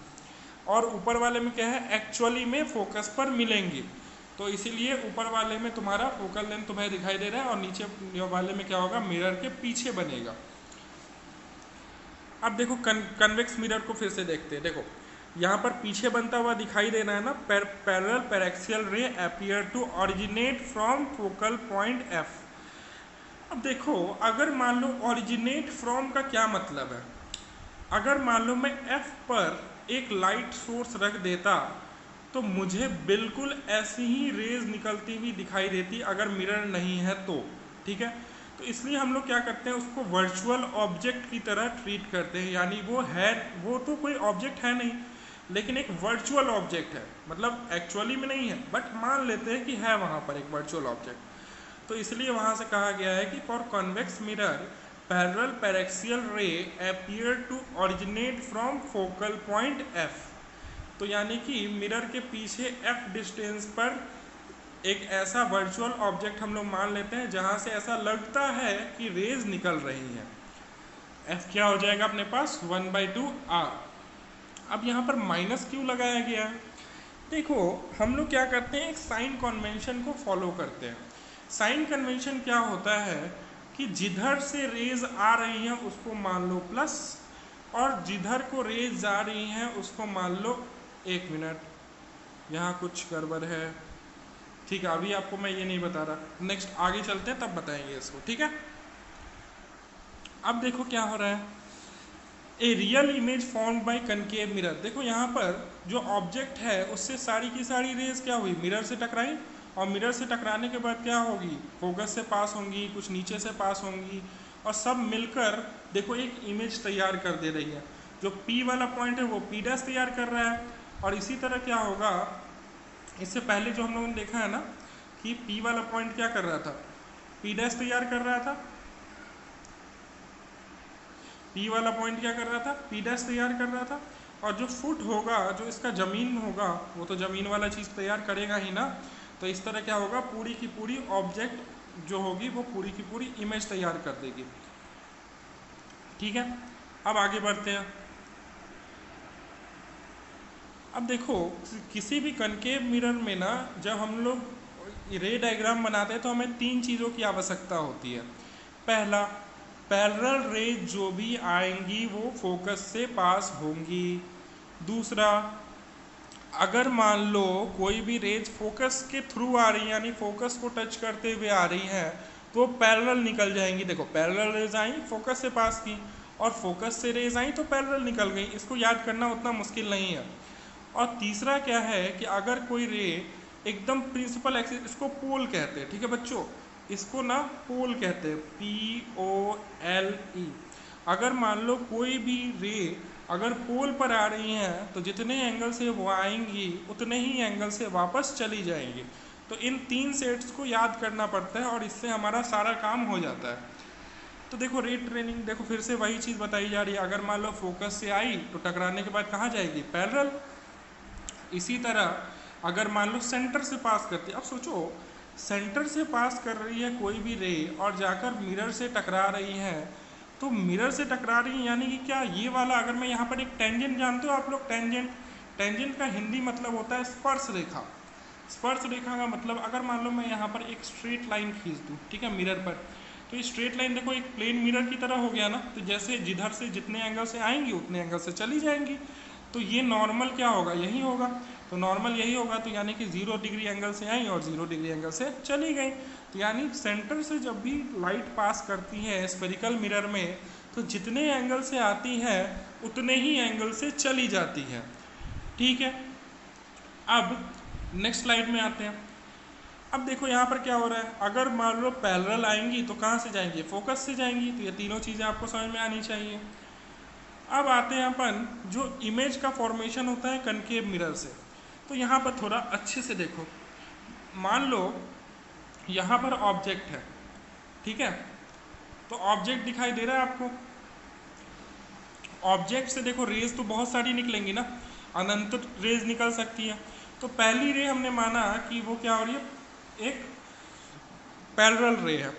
और ऊपर वाले में क्या है, एक्चुअली में फोकस पर मिलेंगी। तो इसीलिए ऊपर वाले में तुम्हारा फोकल लेंथ तुम्हें दिखाई दे रहा है और नीचे वाले में क्या होगा, मिरर के पीछे बनेगा। अब देखो कन्वेक्स मिरर को फिर से देखते हैं। देखो यहाँ पर पीछे बनता हुआ दिखाई दे रहा है ना, parallel paraxial ray appear to originate from focal point F. अब देखो अगर मान लो ओरिजिनेट फ्रॉम का क्या मतलब है, अगर मान लो मैं एफ पर एक लाइट सोर्स रख देता तो मुझे बिल्कुल ऐसी ही रेज निकलती हुई दिखाई देती अगर मिरर नहीं है तो, ठीक है। तो इसलिए हम लोग क्या करते हैं, उसको वर्चुअल ऑब्जेक्ट की तरह ट्रीट करते हैं। यानी वो तो कोई ऑब्जेक्ट है नहीं, लेकिन एक वर्चुअल ऑब्जेक्ट है, मतलब एक्चुअली में नहीं है, बट मान लेते हैं कि है वहाँ पर एक वर्चुअल ऑब्जेक्ट। तो इसलिए वहाँ से कहा गया है कि for convex mirror parallel paraxial ray appear to originate from focal point F. तो यानी कि मिरर के पीछे एफ डिस्टेंस पर एक ऐसा वर्चुअल ऑब्जेक्ट हम लोग मान लेते हैं जहाँ से ऐसा लगता है कि रेज निकल रही हैं। एफ क्या हो जाएगा अपने पास, 1/2 आर। अब यहाँ पर माइनस क्यों लगाया गया है, देखो हम लोग क्या करते हैं, एक साइन कन्वेंशन को फॉलो करते हैं। साइन कन्वेंशन क्या होता है कि जिधर से रेज आ रही हैं उसको मान लो प्लस, और जिधर को रेज जा रही हैं उसको मान लो, एक मिनट यहाँ कुछ गड़बड़ है, ठीक है अभी आपको मैं ये नहीं बता रहा, नेक्स्ट आगे चलते हैं तब बताएंगे इसको, ठीक है। अब देखो क्या हो रहा है, a real image formed by concave mirror. देखो यहाँ पर जो ऑब्जेक्ट है उससे सारी की सारी रेज क्या हुई, मिरर से टकराई, और मिरर से टकराने के बाद क्या होगी, फोकस से पास होंगी, कुछ नीचे से पास होंगी, और सब मिलकर देखो एक इमेज तैयार कर दे रही है। जो P वाला पॉइंट है वो P' तैयार कर रहा है, और इसी तरह क्या होगा, इससे पहले जो हम लोगों ने देखा है ना कि P वाला पॉइंट क्या कर रहा था, P' तैयार कर रहा था, P वाला पॉइंट क्या कर रहा था, P' तैयार कर रहा था, और जो फुट होगा, जो इसका जमीन होगा, वो तो जमीन वाला चीज़ तैयार करेगा ही ना। तो इस तरह क्या होगा, पूरी की पूरी ऑब्जेक्ट जो होगी वो पूरी की पूरी इमेज तैयार कर देगी, ठीक है। अब आगे बढ़ते हैं। अब देखो किसी भी कनकेव मिरर में ना, जब हम लोग रे डायग्राम बनाते हैं तो हमें तीन चीज़ों की आवश्यकता होती है। पहला, पैरेलल रेज जो भी आएंगी वो फोकस से पास होंगी। दूसरा, अगर मान लो कोई भी रेज फोकस के थ्रू आ रही है, यानी फोकस को टच करते हुए आ रही हैं, तो पैरेलल निकल जाएंगी। देखो पैरेलल रेज आई, फोकस से पास की, और फोकस से रेज आई तो पैरेलल निकल गई। इसको याद करना उतना मुश्किल नहीं है। और तीसरा क्या है कि अगर कोई रे एकदम प्रिंसिपल एक्सिस, इसको पोल कहते हैं, ठीक है बच्चों, इसको ना पोल कहते हैं, POLE। अगर मान लो कोई भी रे अगर पोल पर आ रही हैं तो जितने एंगल से वो आएंगी उतने ही एंगल से वापस चली जाएंगी। तो इन तीन सेट्स को याद करना पड़ता है और इससे हमारा सारा काम हो जाता है। तो देखो रे ट्रेनिंग, देखो फिर से वही चीज़ बताई जा रही है, अगर मान लो फोकस से आई तो टकराने के बाद कहाँ जाएगी, पैरेलल। इसी तरह अगर मान लो सेंटर से पास करती है, अब सोचो सेंटर से पास कर रही है कोई भी रे और जाकर मिरर से टकरा रही है, तो मिरर से टकरा रही है यानी कि क्या ये वाला, अगर मैं यहाँ पर एक टेंजेंट, जानते हो आप लोग टेंजेंट, टेंजेंट का हिंदी मतलब होता है स्पर्श रेखा। स्पर्श रेखा का मतलब अगर मान लो मैं यहाँ पर एक स्ट्रेट लाइन खींच दूँ, ठीक है, मिरर पर, तो ये स्ट्रेट लाइन देखो एक प्लेन मिरर की तरह हो गया ना, तो जैसे जिधर से जितने एंगल से आएंगी उतने एंगल से चली जाएंगी। तो ये नॉर्मल क्या होगा, यही होगा, तो नॉर्मल यही होगा, तो यानी कि 0 डिग्री एंगल से आई और 0 डिग्री एंगल से चली गई। तो यानी सेंटर से जब भी लाइट पास करती है स्फेरिकल मिरर में, तो जितने एंगल से आती है उतने ही एंगल से चली जाती है, ठीक है। अब नेक्स्ट स्लाइड में आते हैं। अब देखो यहाँ पर क्या हो रहा है, अगर मान लो पैरेलल आएंगी तो कहाँ से जाएंगी, फोकस से जाएंगी। तो ये तीनों चीज़ें आपको समझ में आनी चाहिए। अब आते हैं अपन जो इमेज का फॉर्मेशन होता है कनकेव मिरर से। तो यहाँ पर थोड़ा अच्छे से देखो, मान लो यहाँ पर ऑब्जेक्ट है, ठीक है, तो ऑब्जेक्ट दिखाई दे रहा है आपको। ऑब्जेक्ट से देखो रेज तो बहुत सारी निकलेंगी ना, अनंत रेज निकल सकती है। तो पहली रे हमने माना कि वो क्या हो रही है, एक पैरेलल रे है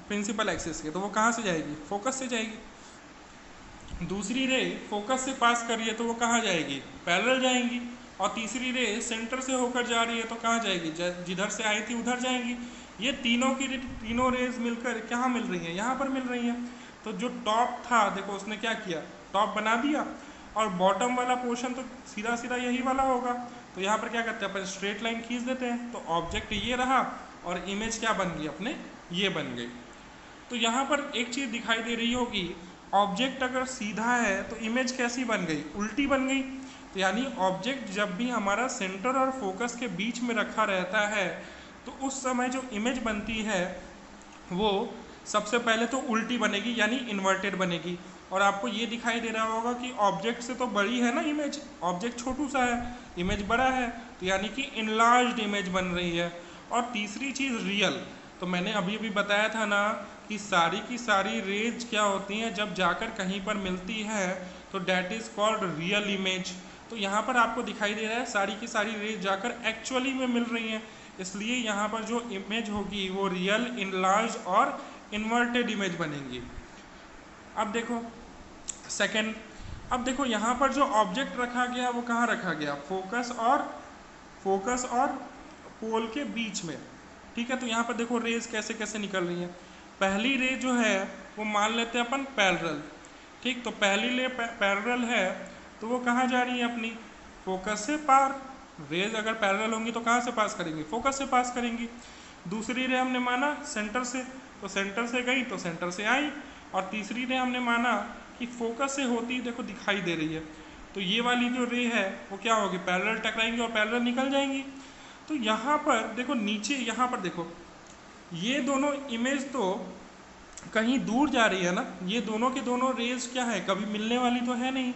प्रिंसिपल एक्सिस के, तो वो कहाँ से जाएगी, फोकस से जाएगी। दूसरी रे फोकस से पास कर रही है तो वो कहाँ जाएगी, पैरेलल जाएंगी। और तीसरी रे सेंटर से होकर जा रही है तो कहाँ जाएगी, जिधर से आई थी उधर जाएंगी। ये तीनों रेज मिलकर कहाँ मिल रही हैं, यहाँ पर मिल रही हैं। तो जो टॉप था देखो उसने क्या किया, टॉप बना दिया, और बॉटम वाला पोर्शन तो सीधा सीधा यही वाला होगा। तो यहाँ पर क्या करते हैं अपन, स्ट्रेट लाइन खींच देते हैं, तो ऑब्जेक्ट ये रहा और इमेज क्या बन गई अपने, ये बन गई। तो यहाँ पर एक चीज़ दिखाई दे रही होगी, ऑब्जेक्ट अगर सीधा है तो इमेज कैसी बन गई, उल्टी बन गई। तो यानी ऑब्जेक्ट जब भी हमारा सेंटर और फोकस के बीच में रखा रहता है तो उस समय जो इमेज बनती है वो सबसे पहले तो उल्टी बनेगी, यानी इन्वर्टेड बनेगी। और आपको ये दिखाई दे रहा होगा कि ऑब्जेक्ट से तो बड़ी है ना इमेज, ऑब्जेक्ट छोटू सा है, इमेज बड़ा है, तो यानी कि इनलार्ज्ड इमेज बन रही है। और तीसरी चीज़ रियल, तो मैंने अभी अभी बताया था ना कि सारी की सारी रेज क्या होती हैं, जब जाकर कहीं पर मिलती है तो that is called real image. तो यहाँ पर आपको दिखाई दे रहा है सारी की सारी रेज जाकर एक्चुअली में मिल रही हैं, इसलिए यहाँ पर जो इमेज होगी वो रियल, इनलार्ज और इन्वर्टेड इमेज बनेंगी। अब देखो सेकंड, अब देखो यहाँ पर जो ऑब्जेक्ट रखा गया वो कहाँ रखा गया, फोकस और पोल के बीच में, ठीक है। तो यहाँ पर देखो रेज कैसे कैसे निकल रही हैं। पहली रे जो है वो मान लेते हैं अपन पैरेलल, ठीक। तो पहली रे पैरेलल है तो वो कहाँ जा रही है अपनी, फोकस से पार। रेज अगर पैरेलल होंगी तो कहाँ से पास करेंगी, फोकस से पास करेंगी। दूसरी रे हमने माना सेंटर से, तो सेंटर से गई तो सेंटर से आई। और तीसरी रे हमने माना कि फोकस से होती, देखो दिखाई दे रही है, तो ये वाली जो रे है वो क्या होगी, पैरेलल टकराएंगी और पैरेलल निकल जाएंगी। तो यहाँ पर देखो नीचे, यहाँ पर देखो ये दोनों इमेज तो कहीं दूर जा रही है ना, ये दोनों के दोनों रेज क्या है, कभी मिलने वाली तो है नहीं।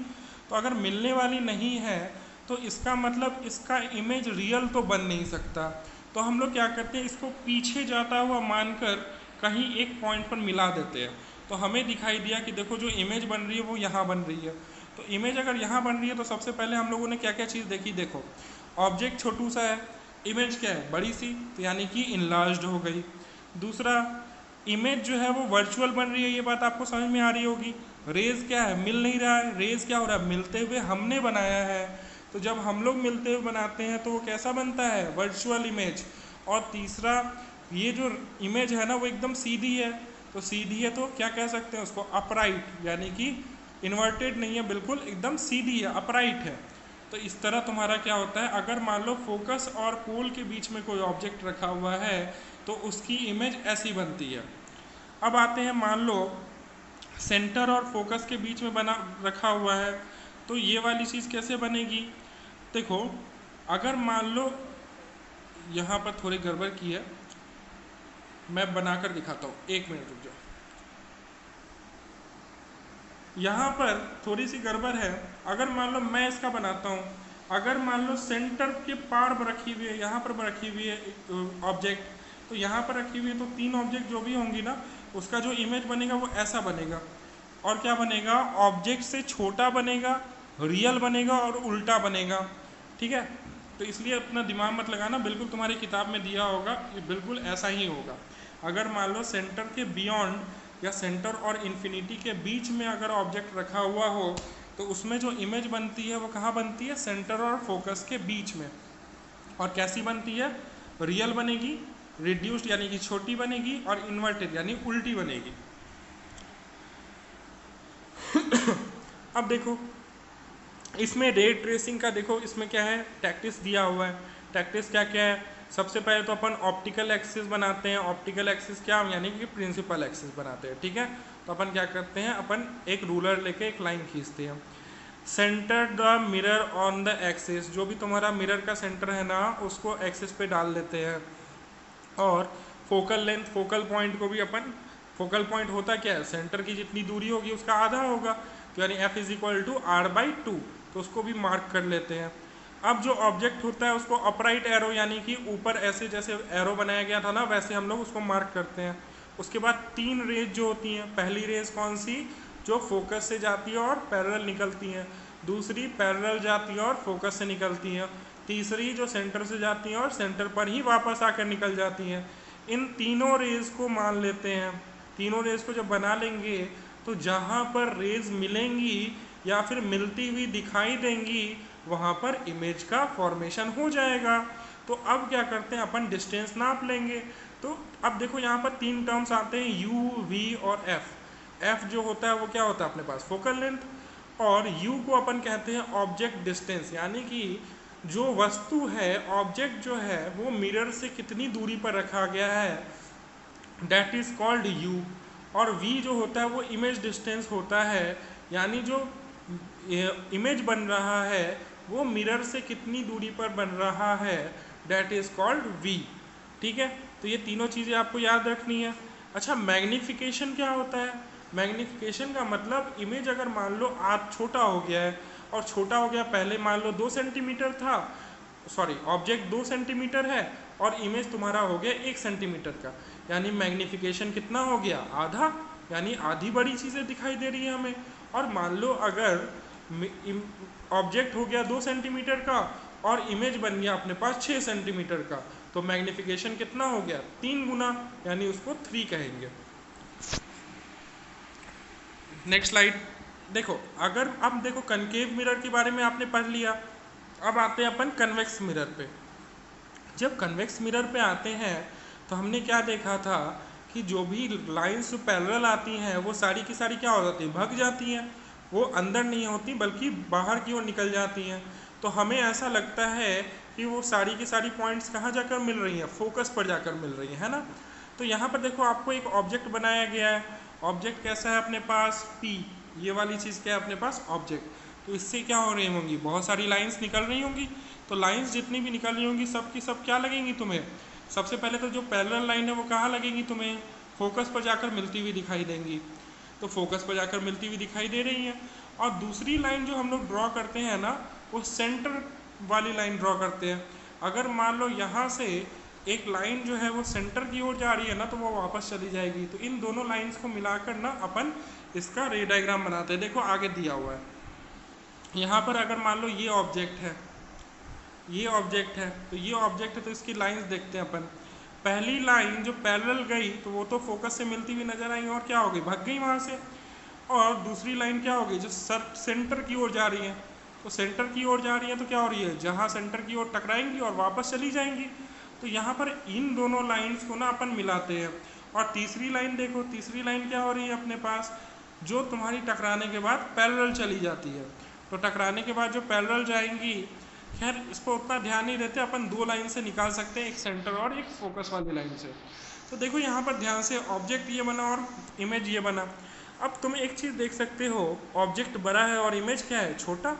तो अगर मिलने वाली नहीं है तो इसका मतलब इसका इमेज रियल तो बन नहीं सकता। तो हम लोग क्या करते हैं, इसको पीछे जाता हुआ मानकर कहीं एक पॉइंट पर मिला देते हैं। तो हमें दिखाई दिया कि देखो जो इमेज बन रही है वो यहाँ बन रही है। तो इमेज अगर यहाँ बन रही है तो सबसे पहले हम लोगों ने क्या क्या चीज़ देखी, देखो ऑब्जेक्ट छोटू सा है, इमेज क्या है बड़ी सी, तो यानी कि इनलार्ज्ड हो गई। दूसरा, इमेज जो है वो वर्चुअल बन रही है, ये बात आपको समझ में आ रही होगी। रेज क्या है, मिल नहीं रहा है, रेज क्या हो रहा है, मिलते हुए हमने बनाया है। तो जब हम लोग मिलते हुए बनाते हैं तो वो कैसा बनता है, वर्चुअल इमेज। और तीसरा, ये जो इमेज है ना वो एकदम सीधी है, तो सीधी है तो क्या कह सकते हैं उसको, अपराइट, यानी कि इन्वर्टेड नहीं है, बिल्कुल एकदम सीधी है, अपराइट है। तो इस तरह तुम्हारा क्या होता है, अगर मान लो फोकस और पोल के बीच में कोई ऑब्जेक्ट रखा हुआ है तो उसकी इमेज ऐसी बनती है। अब आते हैं, मान लो सेंटर और फोकस के बीच में बना रखा हुआ है, तो ये वाली चीज़ कैसे बनेगी। देखो अगर मान लो यहाँ पर थोड़ी गड़बड़ की है, मैं बनाकर दिखाता हूँ, एक मिनट रुक जाओ। यहाँ पर थोड़ी सी गड़बड़ है। अगर मान लो मैं इसका बनाता हूँ, अगर मान लो सेंटर के पार रखी हुई है, यहाँ पर रखी हुई है ऑब्जेक्ट, तो यहाँ पर रखी हुई है, तो तीन ऑब्जेक्ट जो भी होंगी ना उसका जो इमेज बनेगा वो ऐसा बनेगा। और क्या बनेगा, ऑब्जेक्ट से छोटा बनेगा, रियल बनेगा और उल्टा बनेगा, ठीक है। तो इसलिए अपना दिमाग मत लगाना, बिल्कुल तुम्हारी किताब में दिया होगा, ये बिल्कुल ऐसा ही होगा। अगर मान लो सेंटर के बियॉन्ड या सेंटर और इन्फिनिटी के बीच में अगर ऑब्जेक्ट रखा हुआ हो तो उसमें जो इमेज बनती है वो कहाँ बनती है, सेंटर और फोकस के बीच में। और कैसी बनती है, रियल बनेगी, रिड्यूस्ड यानी कि छोटी बनेगी, और इन्वर्टेड यानी उल्टी बनेगी। अब देखो इसमें रे ट्रेसिंग का, देखो इसमें क्या है, टैक्टिस दिया हुआ है। टैक्टिस क्या क्या है, सबसे पहले तो अपन ऑप्टिकल एक्सिस बनाते हैं। ऑप्टिकल एक्सिस क्या, यानी कि प्रिंसिपल एक्सिस बनाते हैं, ठीक है। तो अपन क्या करते हैं, अपन एक रूलर लेके एक लाइन खींचते हैं। Centre the mirror on the axis, जो भी तुम्हारा मिरर का सेंटर है ना उसको एक्सिस पे डाल देते हैं। और फोकल लेंथ, फोकल पॉइंट को भी अपन, फोकल पॉइंट होता क्या है, सेंटर की जितनी दूरी होगी उसका आधा होगा, तो यानी F is equal to R/2, तो उसको भी मार्क कर लेते हैं। अब जो ऑब्जेक्ट होता है उसको अपराइट एरो, यानी कि ऊपर ऐसे जैसे एरो बनाया गया था ना वैसे हम लोग उसको मार्क करते हैं। उसके बाद तीन रेज जो होती हैं, पहली रेज कौन सी, जो फोकस से जाती है और पैरेलल निकलती हैं। दूसरी पैरेलल जाती है और फोकस से निकलती हैं। तीसरी जो सेंटर से जाती हैं और सेंटर पर ही वापस आकर निकल जाती हैं। इन तीनों रेज को मान लेते हैं। तीनों रेज को जब बना लेंगे तो जहाँ पर रेज मिलेंगी या फिर मिलती हुई दिखाई देंगी वहाँ पर इमेज का फॉर्मेशन हो जाएगा। तो अब क्या करते हैं, अपन डिस्टेंस नाप लेंगे। तो अब देखो यहाँ पर तीन टर्म्स आते हैं, यू, वी और एफ। एफ जो होता है वो क्या होता है अपने पास, फोकल लेंथ, और यू को अपन कहते हैं ऑब्जेक्ट डिस्टेंस, यानी कि जो वस्तु है, ऑब्जेक्ट जो है वो मिरर से कितनी दूरी पर रखा गया है, दैट इज कॉल्ड यू। और वी जो होता है वो इमेज डिस्टेंस होता है, यानी जो इमेज बन रहा है वो मिरर से कितनी दूरी पर बन रहा है, दैट इज कॉल्ड वी। ठीक है, तो ये तीनों चीज़ें आपको याद रखनी है। अच्छा, मैग्निफिकेशन क्या होता है? मैग्निफिकेशन का मतलब इमेज अगर मान लो आज छोटा हो गया है, और छोटा हो गया, पहले मान लो 2 सेंटीमीटर था, सॉरी ऑब्जेक्ट 2 सेंटीमीटर है और इमेज तुम्हारा हो गया 1 सेंटीमीटर का, यानी मैग्निफिकेशन कितना हो गया, आधा, यानी आधी बड़ी चीज़ें दिखाई दे रही है हमें। और मान लो अगर ऑब्जेक्ट हो गया 2 सेंटीमीटर का और इमेज बन गया अपने पास 6 सेंटीमीटर का, तो मैग्निफिकेशन कितना हो गया, 3 गुना, यानी उसको 3 कहेंगे। नेक्स्ट स्लाइड देखो। अगर अब देखो कनकेव मिरर के बारे में आपने पढ़ लिया, अब आते हैं अपन कन्वेक्स मिरर पे। जब कन्वेक्स मिरर पे आते हैं तो हमने क्या देखा था कि जो भी लाइंस पैरेलल आती हैं वो सारी की सारी क्या हो जाती है, भग जाती हैं, वो अंदर नहीं होती बल्कि बाहर की ओर निकल जाती हैं। तो हमें ऐसा लगता है कि वो सारी की सारी पॉइंट्स कहाँ जाकर मिल रही हैं, फोकस पर जाकर मिल रही हैं, है ना। तो यहाँ पर देखो आपको एक ऑब्जेक्ट बनाया गया है। ऑब्जेक्ट कैसा है अपने पास, P, ये वाली चीज़ क्या है अपने पास, ऑब्जेक्ट। तो इससे क्या हो रही होंगी, बहुत सारी लाइंस निकल रही होंगी। तो लाइंस जितनी भी निकल रही होंगी सब की सब क्या लगेंगी तुम्हें, सबसे पहले तो जो पैरेलल लाइन है वो कहाँ लगेंगी तुम्हें, फोकस पर जाकर मिलती हुई दिखाई देंगी। तो फोकस पर जाकर मिलती हुई दिखाई दे रही हैं। और दूसरी लाइन जो हम लोग ड्रॉ करते हैं ना, वो सेंटर वाली लाइन ड्रॉ करते हैं। अगर मान लो यहाँ से एक लाइन जो है वो सेंटर की ओर जा रही है ना, तो वो वापस चली जाएगी। तो इन दोनों लाइंस को मिलाकर ना अपन इसका रे डायग्राम बनाते हैं। देखो आगे दिया हुआ है, यहाँ पर अगर मान लो ये ऑब्जेक्ट है, ये ऑब्जेक्ट है, तो ये ऑब्जेक्ट है, तो इसकी लाइंस देखते हैं अपन। पहली लाइन जो पैरेलल गई तो वो तो फोकस से मिलती हुई नजर आई और क्या हो गई, भाग गई वहाँ से। और दूसरी लाइन क्या होगी, जो सेंटर की ओर जा रही है, तो सेंटर की ओर जा रही है तो क्या हो रही है, जहाँ सेंटर की ओर टकराएंगी और वापस चली जाएंगी। तो यहाँ पर इन दोनों लाइंस को ना अपन मिलाते हैं। और तीसरी लाइन देखो, तीसरी लाइन क्या हो रही है अपने पास, जो तुम्हारी टकराने के बाद पैरेलल चली जाती है। तो टकराने के बाद जो पैरेलल जाएंगी, खैर इस पर उतना ध्यान नहीं देते, अपन 2 लाइन से निकाल सकते हैं, एक सेंटर और एक फोकस वाली लाइन से। तो देखो यहाँ पर ध्यान से, ऑब्जेक्ट ये बना और इमेज ये बना। अब तुम एक चीज़ देख सकते हो, ऑब्जेक्ट बड़ा है और इमेज क्या है, छोटा।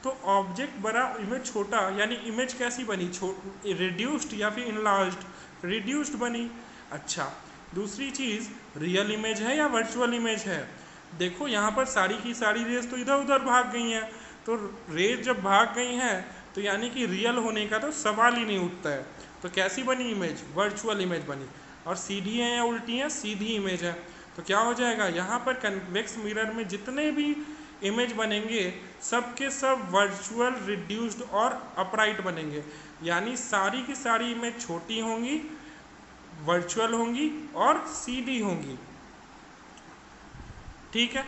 तो ऑब्जेक्ट बड़ा, इमेज छोटा, यानी इमेज कैसी बनी, रिड्यूस्ड या फिर इनलार्ज्ड, रिड्यूस्ड बनी। अच्छा, दूसरी चीज़, रियल इमेज है या वर्चुअल इमेज है। देखो यहाँ पर सारी की सारी रेज तो इधर उधर भाग गई हैं। तो रेज जब भाग गई हैं तो यानी कि रियल होने का तो सवाल ही नहीं उठता है। तो कैसी बनी इमेज, वर्चुअल इमेज बनी। और सीधी है या उल्टी है, सीधी इमेज है। तो क्या हो जाएगा, यहाँ पर कन्वेक्स मिरर में जितने भी इमेज बनेंगे सब के सब वर्चुअल, रिड्यूस्ड और अपराइट बनेंगे, यानी सारी की सारी इमेज छोटी होंगी, वर्चुअल होंगी और सीधी होंगी। ठीक है,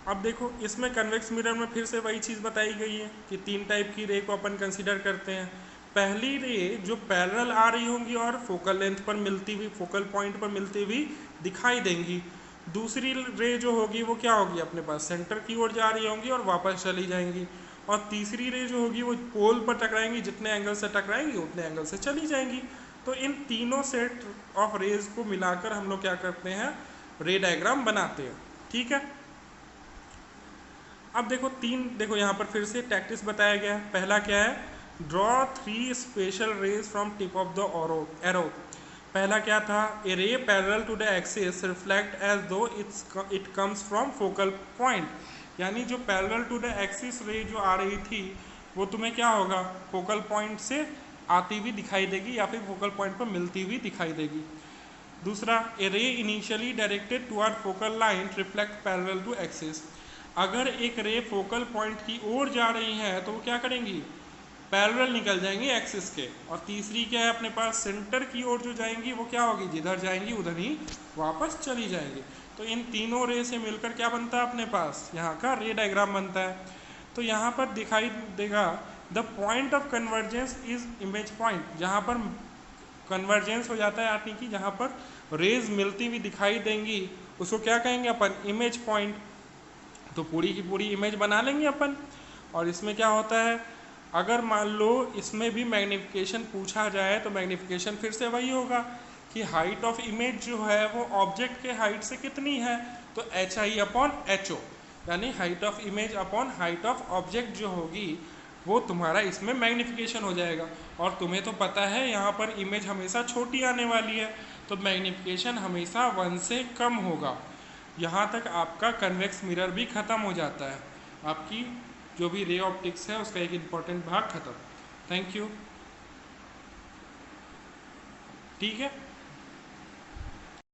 अब देखो इसमें कन्वेक्स मिरर में फिर से वही चीज़ बताई गई है कि 3 टाइप की रे को अपन कंसीडर करते हैं। पहली रे जो पैरेलल आ रही होंगी और फोकल लेंथ पर मिलती हुई, फोकल पॉइंट पर मिलती हुई दिखाई देंगी। दूसरी रे जो होगी वो क्या होगी, अपने पास सेंटर की ओर जा रही होंगी और वापस चली जाएंगी। और तीसरी रे जो होगी वो पोल पर टकराएंगी, जितने एंगल से टकराएंगी उतने एंगल से चली जाएंगी। तो इन तीनों सेट ऑफ रेज को मिलाकर हम लोग क्या करते हैं, रे डायग्राम बनाते हैं। ठीक है, अब देखो देखो यहाँ पर फिर से टैक्टिस बताया गया है। पहला क्या है, draw 3 special rays from tip of the arrow. पहला क्या था, a ray parallel to the axis reflect as though it comes from focal point, यानी जो पैरेलल टू द एक्सिस रे जो आ रही थी वो तुम्हें क्या होगा, फोकल पॉइंट से आती हुई दिखाई देगी या फिर फोकल पॉइंट पर मिलती हुई दिखाई देगी। दूसरा, a ray initially directed toward focal line reflect parallel to axis. अगर एक रे फोकल पॉइंट की ओर जा रही है तो वो क्या करेंगी, पैरेलल निकल जाएंगी एक्सिस के। और तीसरी क्या है अपने पास, सेंटर की ओर जो जाएंगी वो क्या होगी, जिधर जाएंगी उधर ही वापस चली जाएंगी। तो इन तीनों रे से मिलकर क्या बनता है अपने पास, यहाँ का रे डायग्राम बनता है। तो यहाँ पर दिखाई देगा the point of convergence is image point, जहाँ पर कन्वर्जेंस हो जाता है यानी कि जहाँ पर रेज मिलती हुई दिखाई देंगी उसको क्या कहेंगे अपन, इमेज पॉइंट। तो पूरी की पूरी इमेज बना लेंगे अपन। और इसमें क्या होता है, अगर मान लो इसमें भी मैग्नीफिकेशन पूछा जाए तो मैग्नीफिकेशन फिर से वही होगा कि हाइट ऑफ इमेज जो है वो ऑब्जेक्ट के हाइट से कितनी है, तो HI/HO, यानी height of image upon height of object जो होगी वो तुम्हारा इसमें मैग्नीफिकेशन हो जाएगा। और तुम्हें तो पता है यहाँ पर इमेज हमेशा छोटी आने वाली है, तो मैग्नीफिकेशन हमेशा 1 से कम होगा। यहाँ तक आपका कन्वेक्स मिरर भी ख़त्म हो जाता है, आपकी जो भी रे ऑप्टिक्स है उसका एक इम्पॉर्टेंट भाग खत्म। Thank you. ठीक है।